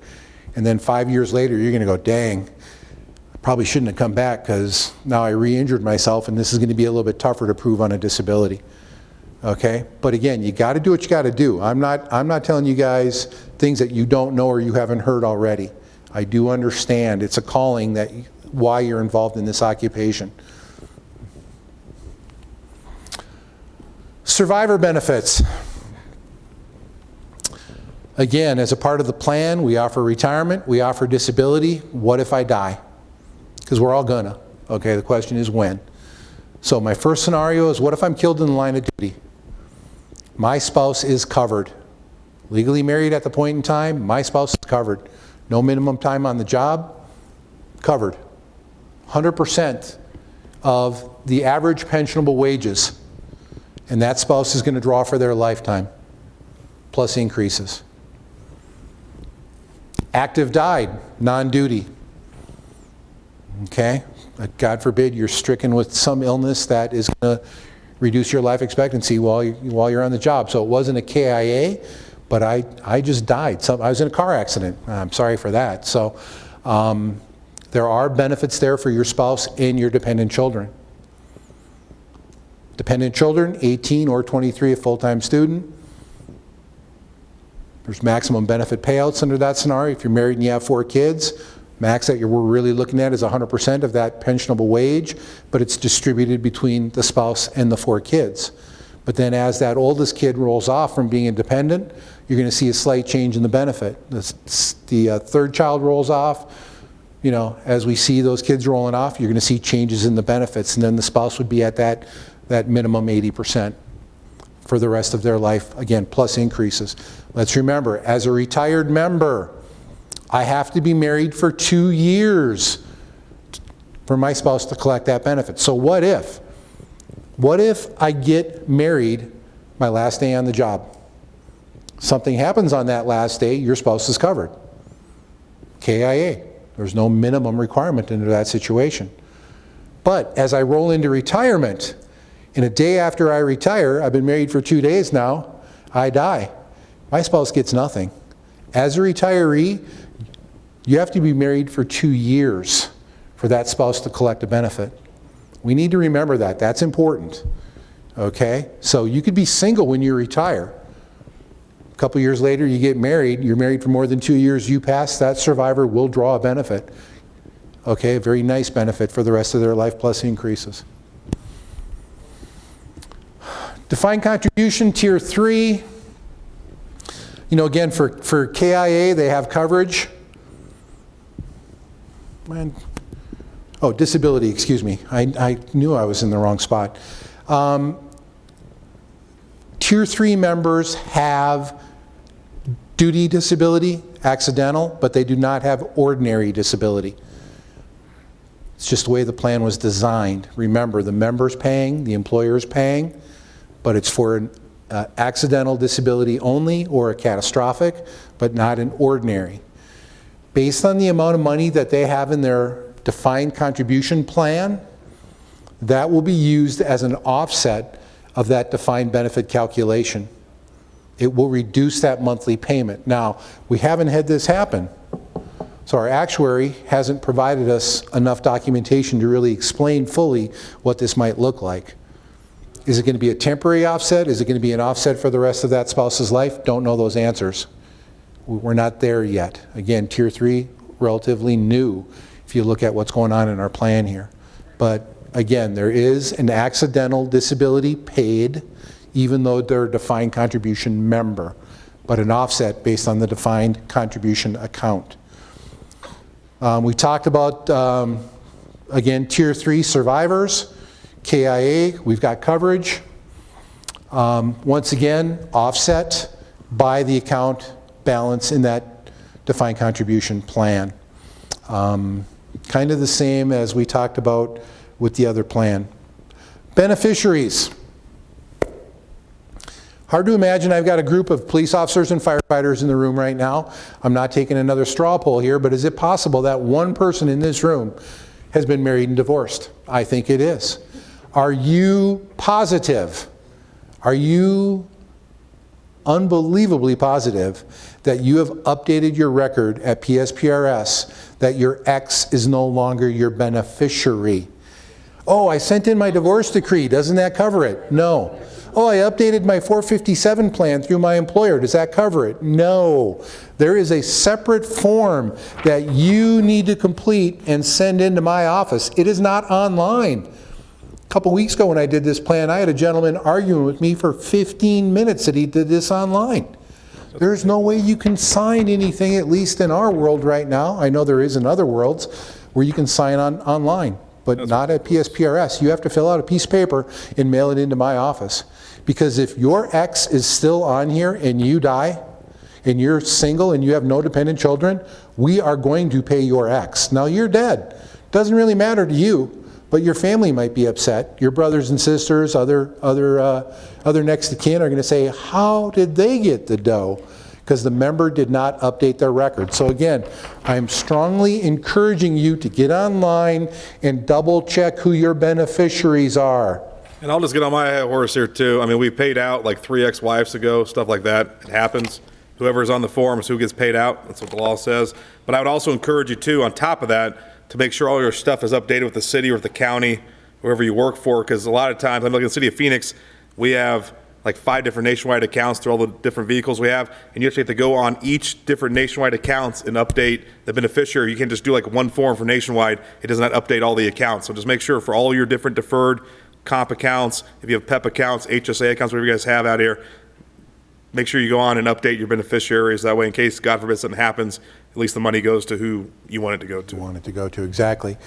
S1: And then 5 years later, you're going to go, dang, I probably shouldn't have come back because now I re-injured myself and this is going to be a little bit tougher to prove on a disability. Okay? But again, you got to do what you got to do. I'm not telling you guys things that you don't know or you haven't heard already. I do understand it's a calling that why you're involved in this occupation. Survivor benefits. Again, as a part of the plan, we offer retirement, we offer disability. What if I die? Because we're all gonna. Okay, the question is when. So my first scenario is, what if I'm killed in the line of duty? My spouse is covered. Legally married at the point in time, my spouse is covered. No minimum time on the job, covered. 100% of the average pensionable wages. And that spouse is going to draw for their lifetime, plus increases. Active died, non-duty. Okay? God forbid you're stricken with some illness that is going to reduce your life expectancy while you're on the job. So it wasn't a KIA, but I just died. I was in a car accident. I'm sorry for that. So there are benefits there for your spouse and your dependent children. Dependent children, 18 or 23, a full-time student. There's maximum benefit payouts under that scenario. If you're married and you have 4 kids, max that we're really looking at is 100% of that pensionable wage, but it's distributed between the spouse and the 4 kids. But then as that oldest kid rolls off from being independent, you're going to see a slight change in the benefit. The third child rolls off. You know, as we see those kids rolling off, you're going to see changes in the benefits, and then the spouse would be at that minimum 80% for the rest of their life, again, plus increases. Let's remember, as a retired member, I have to be married for 2 years for my spouse to collect that benefit. So what if? What if I get married my last day on the job? Something happens on that last day, your spouse is covered. KIA. There's no minimum requirement into that situation. But as I roll into retirement, in a day after I retire, I've been married for 2 days now, I die. My spouse gets nothing. As a retiree, you have to be married for 2 years for that spouse to collect a benefit. We need to remember that. That's important. Okay? So you could be single when you retire. A couple years later, you get married. You're married for more than 2 years. You pass, that survivor will draw a benefit. Okay? A very nice benefit for the rest of their life, plus increases. Defined contribution, Tier 3. You know, again, for KIA, they have coverage. Oh, disability, excuse me. I knew I was in the wrong spot. Tier 3 members have duty disability, accidental, but they do not have ordinary disability. It's just the way the plan was designed. Remember, the member's paying, the employer's paying, but it's for an accidental disability only or a catastrophic, but not an ordinary. Based on the amount of money that they have in their defined contribution plan, that will be used as an offset of that defined benefit calculation. It will reduce that monthly payment. Now, we haven't had this happen, so our actuary hasn't provided us enough documentation to really explain fully what this might look like. Is it going to be a temporary offset? Is it going to be an offset for the rest of that spouse's life? Don't know those answers. We're not there yet. Again, Tier 3, relatively new if you look at what's going on in our plan here. But again, there is an accidental disability paid even though they're a defined contribution member, but an offset based on the defined contribution account. We talked about, again, Tier 3 survivors. KIA, we've got coverage. Once again, offset by the account balance in that defined contribution plan. Kind of the same as we talked about with the other plan. Beneficiaries. Hard to imagine I've got a group of police officers and firefighters in the room right now. I'm not taking another straw poll here, but is it possible that one person in this room has been married and divorced? I think it is. Are you positive? Are you unbelievably positive that you have updated your record at PSPRS that your ex is no longer your beneficiary. Oh, I sent in my divorce decree. Doesn't that cover it? No. Oh, I updated my 457 plan through my employer. Does that cover it? No. There is a separate form that you need to complete and send into my office. It is not online. A couple weeks ago when I did this plan, I had a gentleman arguing with me for 15 minutes that he did this online. There's no way you can sign anything, at least in our world right now. I know there is in other worlds where you can sign online, but not at PSPRS. You have to fill out a piece of paper and mail it into my office. Because if your ex is still on here and you die, and you're single and you have no dependent children, we are going to pay your ex. Now you're dead. Doesn't really matter to you, but your family might be upset. Your brothers and sisters, other next of kin are going to say, how did they get the dough? Because the member did not update their record. So again, I'm strongly encouraging you to get online and double check who your beneficiaries are.
S3: And I'll just get on my horse here too. I mean, we paid out like 3 ex-wives ago, stuff like that. It happens. Whoever's on the form is who gets paid out. That's what the law says. But I would also encourage you too, on top of that, to make sure all your stuff is updated with the city or with the county, wherever you work for. Because a lot of times, I'm looking at the city of Phoenix, we have like 5 different nationwide accounts through all the different vehicles we have. And you actually have to go on each different nationwide accounts and update the beneficiary. You can't just do like one form for nationwide. It does not update all the accounts. So just make sure for all your different deferred comp accounts, if you have PEP accounts, HSA accounts, whatever you guys have out here, make sure you go on and update your beneficiaries. That way, in case, God forbid, something happens, at least the money goes to who you want it to go to.
S1: You want it to go to, exactly.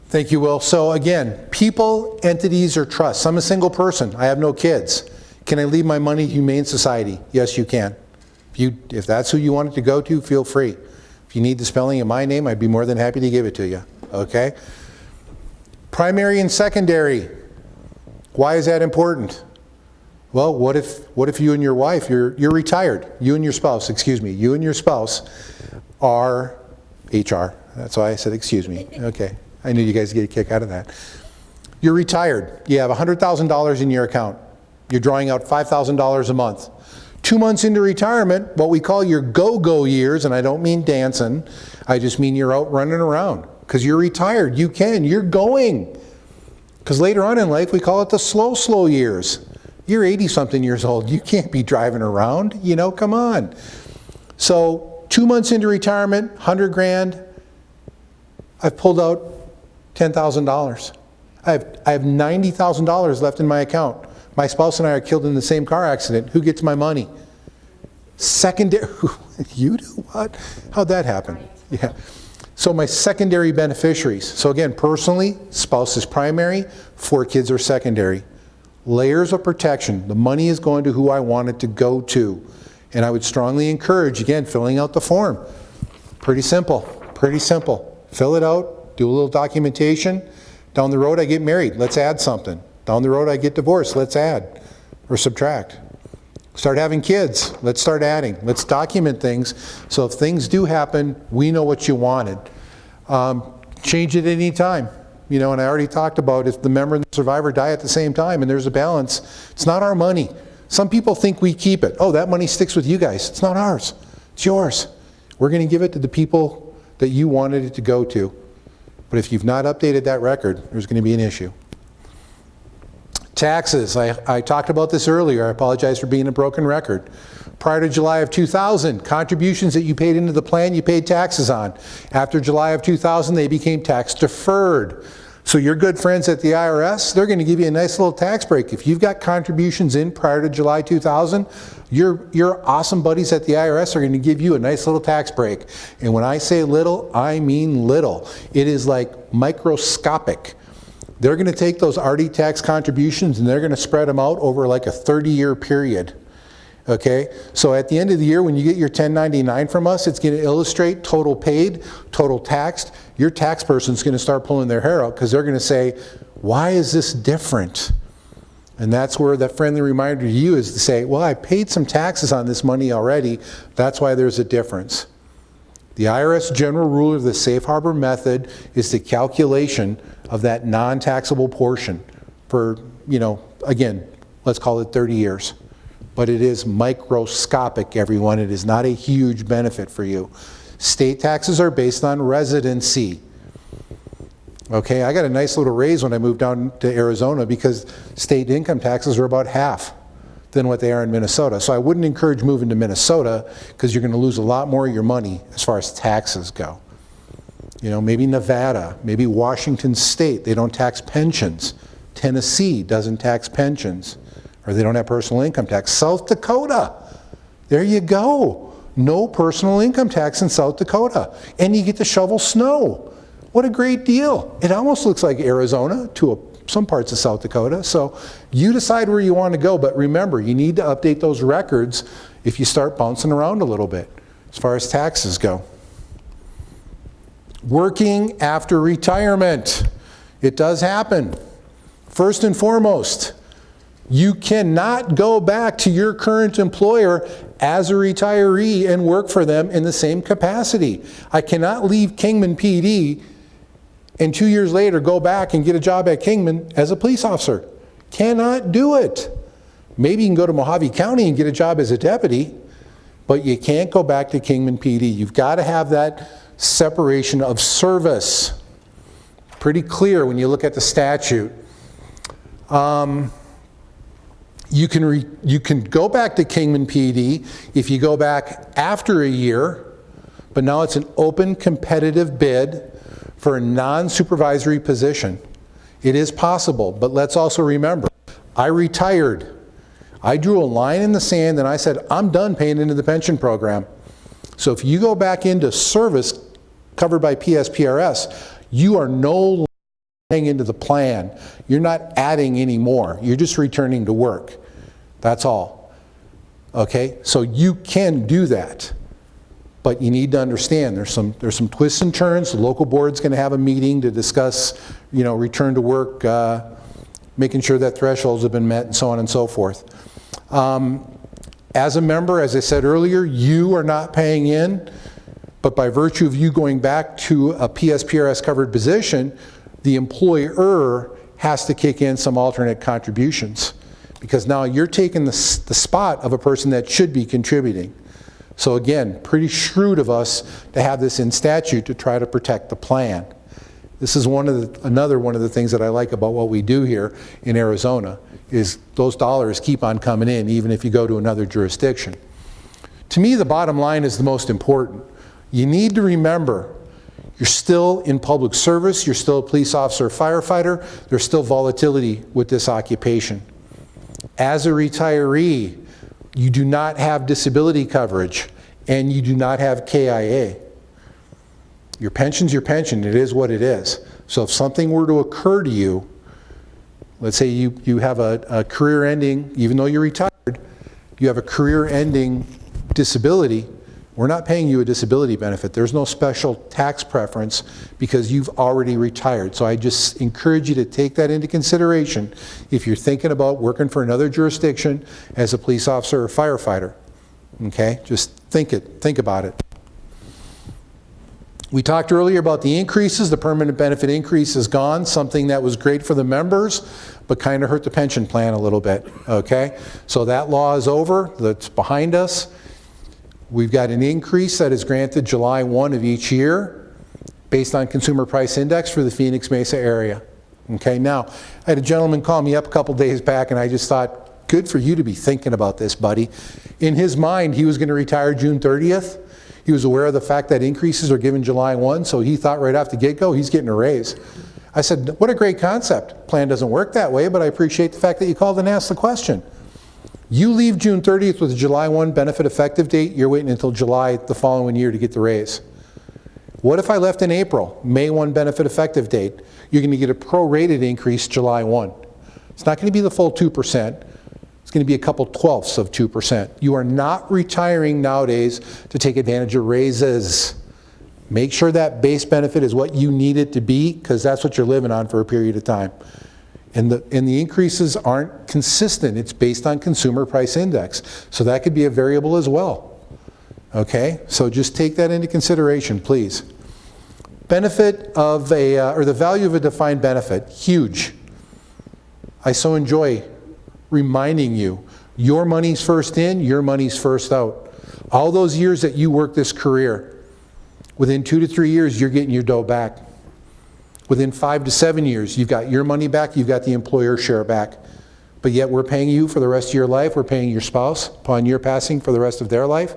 S1: Thank you, Will. So again, people, entities, or trusts. I'm a single person. I have no kids. Can I leave my money to Humane Society? Yes, you can. If that's who you want it to go to, feel free. If you need the spelling of my name, I'd be more than happy to give it to you. Okay? Primary and secondary. Why is that important? Well, what if you and your wife, you're retired, you and your spouse are HR. That's why I said excuse me. Okay, I knew you guys get a kick out of that. You're retired, you have $100,000 in your account. You're drawing out $5,000 a month. 2 months into retirement, what we call your go-go years, and I don't mean dancing, I just mean you're out running around. Because you're retired, you're going. Because later on in life, we call it the slow years. You're 80-something years old. You can't be driving around, come on. So 2 months into retirement, 100 grand, I've pulled out $10,000. I have $90,000 left in my account. My spouse and I are killed in the same car accident. Who gets my money? Secondary, you do what? How'd that happen? Yeah. So my secondary beneficiaries. So again, personally, spouse is primary, 4 kids are secondary. Layers of protection. The money is going to who I want it to go to. And I would strongly encourage, again, filling out the form. Pretty simple, pretty simple. Fill it out, do a little documentation. Down the road, I get married, let's add something. Down the road, I get divorced, let's add or subtract. Start having kids, let's start adding. Let's document things, so if things do happen, we know what you wanted. Change it at any time. And I already talked about if the member and the survivor die at the same time and there's a balance, it's not our money. Some people think we keep it. Oh, that money sticks with you guys. It's not ours, it's yours. We're going to give it to the people that you wanted it to go to. But if you've not updated that record, there's going to be an issue. Taxes, I talked about this earlier. I apologize for being a broken record. Prior to July of 2000, contributions that you paid into the plan, you paid taxes on. After July of 2000, they became tax deferred. So your good friends at the IRS, they're going to give you a nice little tax break. If you've got contributions in prior to July 2000, your awesome buddies at the IRS are going to give you a nice little tax break. And when I say little, I mean little. It is like microscopic. They're going to take those RD tax contributions and they're going to spread them out over like a 30-year period. Okay, so at the end of the year when you get your 1099 from us, it's going to illustrate total paid, total taxed. Your tax person's going to start pulling their hair out because they're going to say, why is this different? And that's where that friendly reminder to you is to say, well, I paid some taxes on this money already. That's why there's a difference. The IRS general rule of the safe harbor method is the calculation of that non-taxable portion for, again, let's call it 30 years. but it is microscopic, everyone. It is not a huge benefit for you. State taxes are based on residency. Okay, I got a nice little raise when I moved down to Arizona because state income taxes are about half than what they are in Minnesota. So I wouldn't encourage moving to Minnesota because you're going to lose a lot more of your money as far as taxes go. You know, maybe Nevada, maybe Washington State, they don't tax pensions. Tennessee doesn't tax pensions, or they don't have personal income tax. South Dakota, there you go. No personal income tax in South Dakota. And you get to shovel snow. What a great deal. It almost looks like Arizona to some parts of South Dakota. So you decide where you want to go, but remember, you need to update those records if you start bouncing around a little bit as far as taxes go. Working after retirement. It does happen. First and foremost, you cannot go back to your current employer as a retiree and work for them in the same capacity. I cannot leave Kingman PD and 2 years later go back and get a job at Kingman as a police officer. Cannot do it. Maybe you can go to Mojave County and get a job as a deputy, but you can't go back to Kingman PD. You've got to have that separation of service. Pretty clear when you look at the statute. You can go back to Kingman PD if you go back after a year, but now it's an open competitive bid for a non-supervisory position. It is possible, but let's also remember, I retired. I drew a line in the sand and I said, I'm done paying into the pension program. So if you go back into service covered by PSPRS, you are no longer paying into the plan. You're not adding any more. You're just returning to work. That's all. Okay? So you can do that. But you need to understand there's some twists and turns. The local board's going to have a meeting to discuss, you know, return to work, making sure that thresholds have been met, and so on and so forth. As a member, as I said earlier, you are not paying in, but by virtue of you going back to a PSPRS covered position, the employer has to kick in some alternate contributions, because now you're taking the spot of a person that should be contributing. So again, pretty shrewd of us to have this in statute to try to protect the plan. This is another one of the things that I like about what we do here in Arizona, is those dollars keep on coming in even if you go to another jurisdiction. To me, the bottom line is the most important. You need to remember, you're still in public service, you're still a police officer or firefighter, there's still volatility with this occupation. As a retiree, you do not have disability coverage, and you do not have KIA. Your pension's your pension, it is what it is. So if something were to occur to you, let's say you have a career ending, even though you're retired, you have a career ending disability, we're not paying you a disability benefit. There's no special tax preference because you've already retired. So I just encourage you to take that into consideration if you're thinking about working for another jurisdiction as a police officer or firefighter. Okay, just think about it. We talked earlier about the increases. The permanent benefit increase is gone, something that was great for the members, but kind of hurt the pension plan a little bit. Okay, so that law is over, that's behind us. We've got an increase that is granted July 1 of each year based on Consumer Price Index for the Phoenix Mesa area. Okay, now, I had a gentleman call me up a couple days back and I just thought, good for you to be thinking about this, buddy. In his mind, he was going to retire June 30th. He was aware of the fact that increases are given July 1, so he thought right off the get-go he's getting a raise. I said, what a great concept. Plan doesn't work that way, but I appreciate the fact that you called and asked the question. You leave June 30th with a July 1 benefit effective date, you're waiting until July the following year to get the raise. What if I left in April, May 1 benefit effective date? You're going to get a prorated increase July 1. It's not going to be the full 2%. It's going to be a couple twelfths of 2%. You are not retiring nowadays to take advantage of raises. Make sure that base benefit is what you need it to be, because that's what you're living on for a period of time. And the increases aren't consistent. It's based on Consumer Price Index. So that could be a variable as well. Okay, so just take that into consideration, please. Benefit of or the value of a defined benefit, huge. I so enjoy reminding you, Your money's first in, your money's first out. All those years that you work this career, within 2 to 3 years, you're getting your dough back. Within 5 to 7 years, you've got your money back, you've got the employer share back. But yet we're paying you for the rest of your life, we're paying your spouse upon your passing for the rest of their life,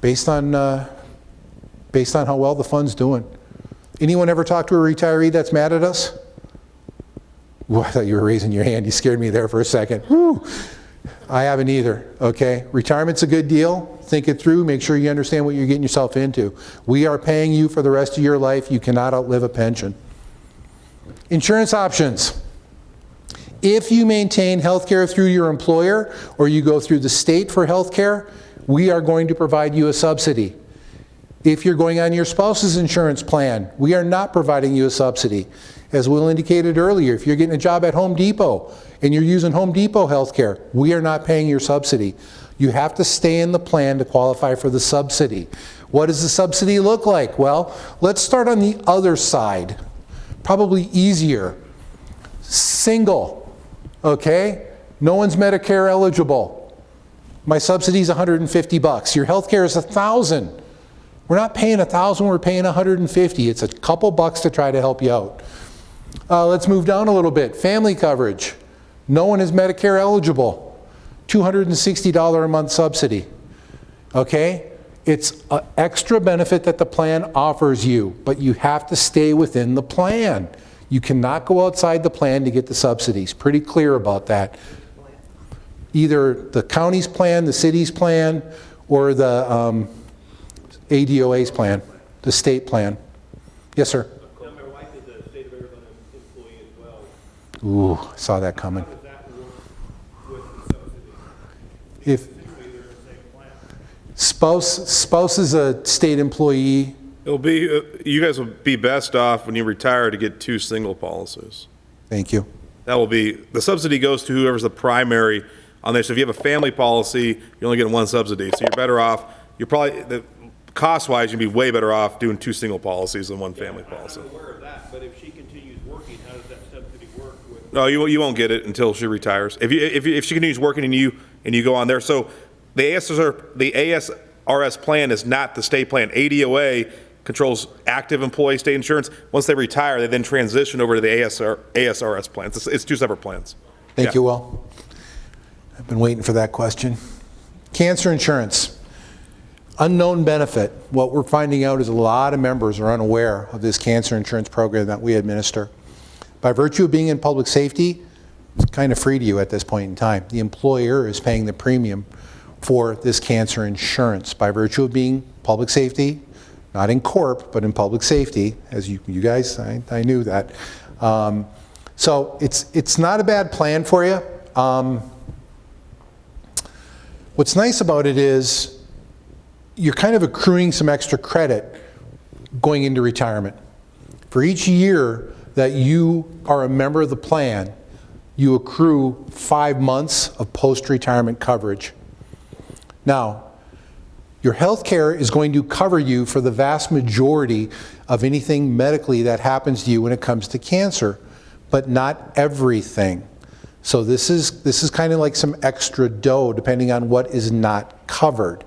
S1: based on how well the fund's doing. Anyone ever talk to a retiree that's mad at us? Ooh, I thought you were raising your hand. You scared me there for a second. Whew. I haven't either, okay? Retirement's a good deal. Think it through. Make sure you understand what you're getting yourself into. We are paying you for the rest of your life. You cannot outlive a pension. Insurance options. If you maintain health care through your employer or you go through the state for health care, we are going to provide you a subsidy. If you're going on your spouse's insurance plan, we are not providing you a subsidy. As Will indicated earlier, if you're getting a job at Home Depot and you're using Home Depot health care, we are not paying your subsidy. You have to stay in the plan to qualify for the subsidy. What does the subsidy look like? Well, let's start on the other side. Probably easier. Single, okay? No one's Medicare eligible. My subsidy is $150. Your health care is $1,000. We're not paying $1,000, we're paying $150. It's a couple bucks to try to help you out. Let's move down a little bit. Family coverage. No one is Medicare eligible. $260 a month subsidy. Okay? It's an extra benefit that the plan offers you, but you have to stay within the plan. You cannot go outside the plan to get the subsidies. Pretty clear about that. Either the county's plan, the city's plan, or the ADOA's plan, the state plan. Yes, sir?
S4: My wife is a state of Arizona employee as well.
S1: Ooh, I saw that coming.
S4: How does that work with the subsidy?
S1: If
S4: Typically, they're in the same plan.
S1: spouse is a state employee,
S3: It'll be, you guys will be best off when you retire to get 2 single policies.
S1: thank you.
S3: That will be, the subsidy goes to whoever's the primary on there. So if you have a family policy, you're only getting 1 subsidy. So you're better off, you're probably, cost-wise, you'd be way better off doing 2 single policies than 1 family policy.
S4: I'm aware of that, but if she continues working, how does that subsidy work with?
S3: No, you won't get it until she retires. If she continues working and you go on there. So the ASRS plan is not the state plan. ADOA controls active employee state insurance. Once they retire, they then transition over to the ASRS plans. It's 2 separate plans.
S1: Thank you, Will. I've been waiting for that question. Cancer insurance. Unknown benefit. What we're finding out is a lot of members are unaware of this cancer insurance program that we administer. By virtue of being in public safety, it's kind of free to you at this point in time. The employer is paying the premium for this cancer insurance. By virtue of being public safety, not in corp, but in public safety, as you guys, I knew that. So it's not a bad plan for you. What's nice about it is you're kind of accruing some extra credit going into retirement. For each year that you are a member of the plan, you accrue 5 months of post-retirement coverage. Now, your health care is going to cover you for the vast majority of anything medically that happens to you when it comes to cancer, but not everything. So this is kind of like some extra dough depending on what is not covered.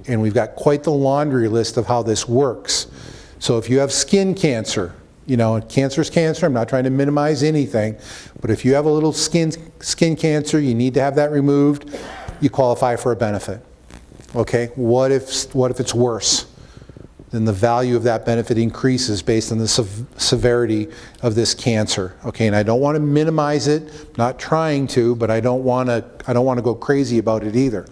S1: And we've got quite the laundry list of how this works. So if you have skin cancer, you know, cancer's cancer, I'm not trying to minimize anything, but if you have a little skin cancer, you need to have that removed, you qualify for a benefit. Okay, what if it's worse? Then the value of that benefit increases based on the severity of this cancer. Okay, and I don't want to minimize it, not trying to, but I don't want to go crazy about it either.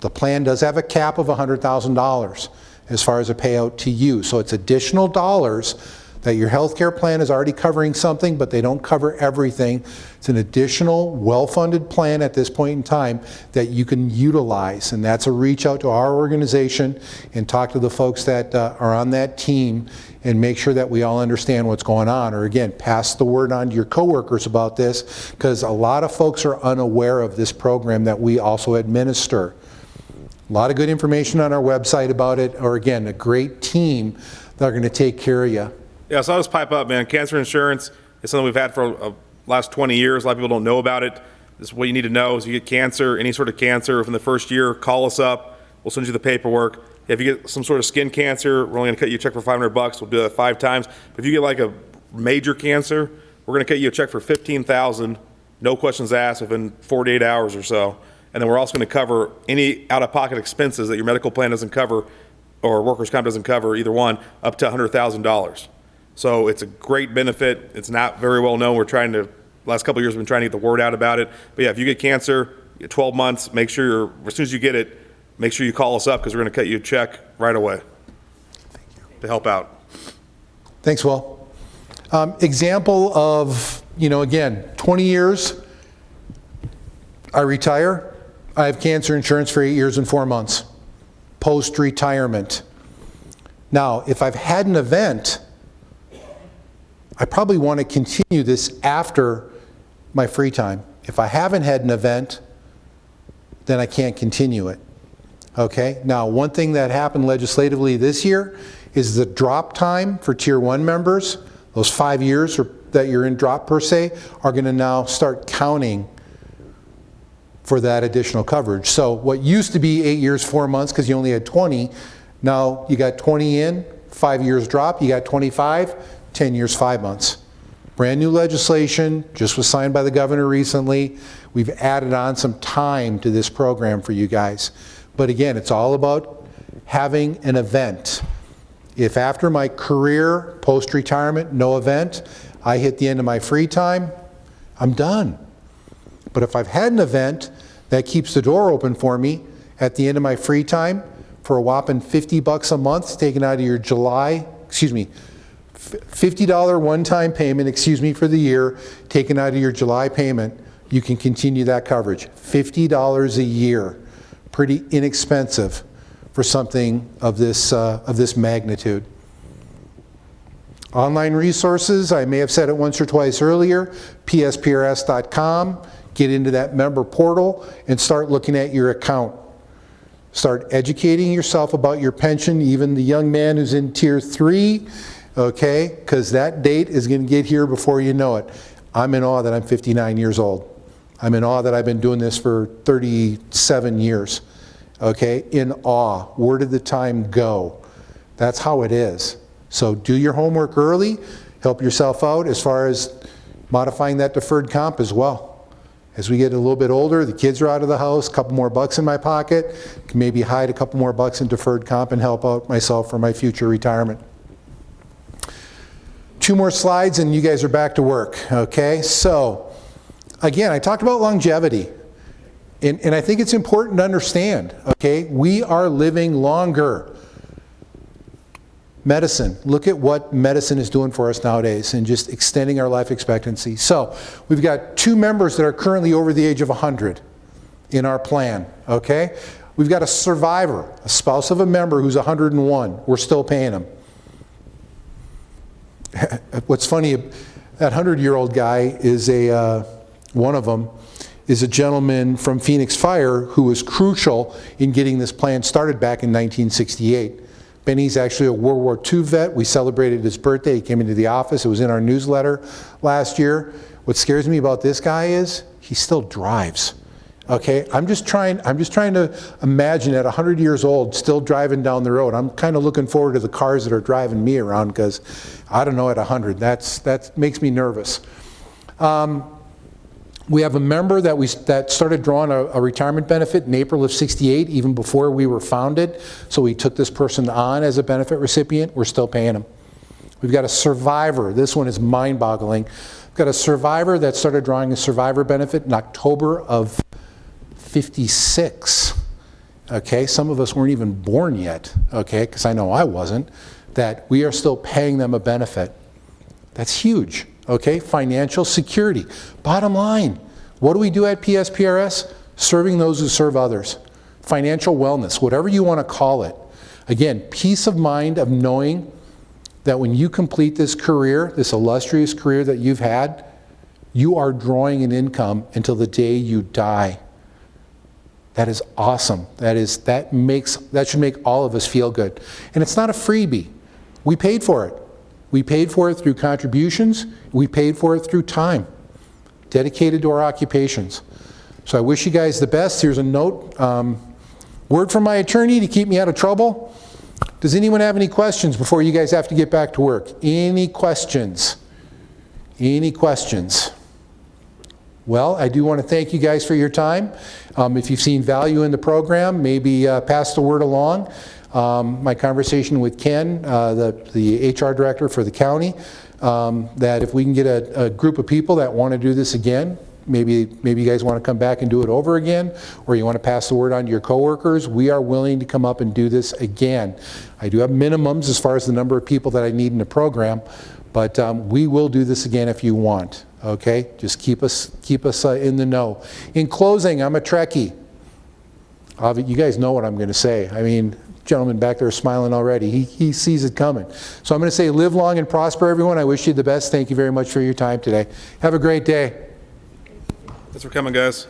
S1: The plan does have a cap of $100,000 as far as a payout to you. So it's additional dollars that your health care plan is already covering something, but they don't cover everything. It's an additional, well-funded plan at this point in time that you can utilize. And that's a reach out to our organization and talk to the folks that are on that team and make sure that we all understand what's going on. Or again, pass the word on to your coworkers about this, because a lot of folks are unaware of this program that we also administer. A lot of good information on our website about it, or again, a great team that are going to take care of you.
S3: Yeah, so I'll just pipe up, man. Cancer insurance is something we've had for the last 20 years. A lot of people don't know about it. This is what you need to know is you get cancer, any sort of cancer, within the first year, call us up. We'll send you the paperwork. If you get some sort of skin cancer, we're only going to cut you a check for $500. We'll do that 5 times. But if you get like a major cancer, we're going to cut you a check for $15,000, no questions asked, within 48 hours or so. And then we're also going to cover any out-of-pocket expenses that your medical plan doesn't cover or workers' comp doesn't cover, either one, up to $100,000. So it's a great benefit. It's not very well known. Last couple of years, we've been trying to get the word out about it. But yeah, if you get cancer, 12 months, make sure as soon as you get it, make sure you call us up because we're going to cut you a check right away to help out.
S1: Thanks, Will. Example of, again, 20 years, I retire, I have cancer insurance for 8 years and 4 months, post-retirement. Now, if I've had an event, I probably want to continue this after my free time. If I haven't had an event, then I can't continue it. Okay? Now, one thing that happened legislatively this year is the drop time for Tier 1 members, those 5 years that you're in drop per se, are going to now start counting for that additional coverage. So what used to be 8 years, 4 months because you only had 20, now you got 20 in, 5 years drop, you got 25, 10 years, 5 months. Brand new legislation, just was signed by the governor recently. We've added on some time to this program for you guys. But again, it's all about having an event. If after my career, post-retirement, no event, I hit the end of my free time, I'm done. But if I've had an event, that keeps the door open for me at the end of my free time for a whopping $50 a month taken out of your $50 one-time payment, for the year, taken out of your July payment, you can continue that coverage. $50 a year. Pretty inexpensive for something of this magnitude. Online resources, I may have said it once or twice earlier, PSPRS.com. Get into that member portal and start looking at your account. Start educating yourself about your pension, even the young man who's in Tier 3, okay? Because that date is going to get here before you know it. I'm in awe that I'm 59 years old. I'm in awe that I've been doing this for 37 years, okay? In awe. Where did the time go? That's how it is. So do your homework early. Help yourself out as far as modifying that deferred comp as well. As we get a little bit older, the kids are out of the house, a couple more bucks in my pocket, can maybe hide a couple more bucks in deferred comp and help out myself for my future retirement. 2 more slides and you guys are back to work, okay? So, again, I talked about longevity. And I think it's important to understand, okay? We are living longer. Medicine, look at what medicine is doing for us nowadays and just extending our life expectancy. So we've got 2 members that are currently over the age of 100 in our plan, okay? We've got a survivor, a spouse of a member who's 101. We're still paying him. What's funny, that 100-year-old guy is one of them is a gentleman from Phoenix Fire who was crucial in getting this plan started back in 1968. Benny's actually a World War II vet. We celebrated his birthday. He came into the office. It was in our newsletter last year. What scares me about this guy is he still drives. Okay, I'm just trying to imagine at 100 years old still driving down the road. I'm kind of looking forward to the cars that are driving me around because I don't know at 100. That makes me nervous. We have a member that started drawing a retirement benefit in April of '68, even before we were founded. So we took this person on as a benefit recipient. We're still paying him. We've got a survivor. This one is mind-boggling. We've got a survivor that started drawing a survivor benefit in October of '56. Okay, some of us weren't even born yet. Okay, because I know I wasn't. That we are still paying them a benefit. That's huge. Okay, financial security. Bottom line, what do we do at PSPRS? Serving those who serve others. Financial wellness, whatever you want to call it. Again, peace of mind of knowing that when you complete this career, this illustrious career that you've had, you are drawing an income until the day you die. That is awesome. That should make all of us feel good. And it's not a freebie. We paid for it. We paid for it through contributions. We paid for it through time, dedicated to our occupations. So I wish you guys the best. Here's a note. Word from my attorney to keep me out of trouble. Does anyone have any questions before you guys have to get back to work? Any questions? Any questions? Well, I do want to thank you guys for your time. If you've seen value in the program, maybe pass the word along. My conversation with Ken, the HR director for the county, that if we can get a group of people that want to do this again, maybe you guys want to come back and do it over again, or you want to pass the word on to your coworkers, we are willing to come up and do this again. I do have minimums as far as the number of people that I need in the program, but we will do this again if you want. Okay, just keep us in the know. In closing, I'm a Trekkie. You guys know what I'm going to say. I mean, gentleman back there is smiling already. He sees it coming. So I'm going to say, live long and prosper, everyone. I wish you the best. Thank you very much for your time today. Have a great day.
S3: Thanks for coming, guys.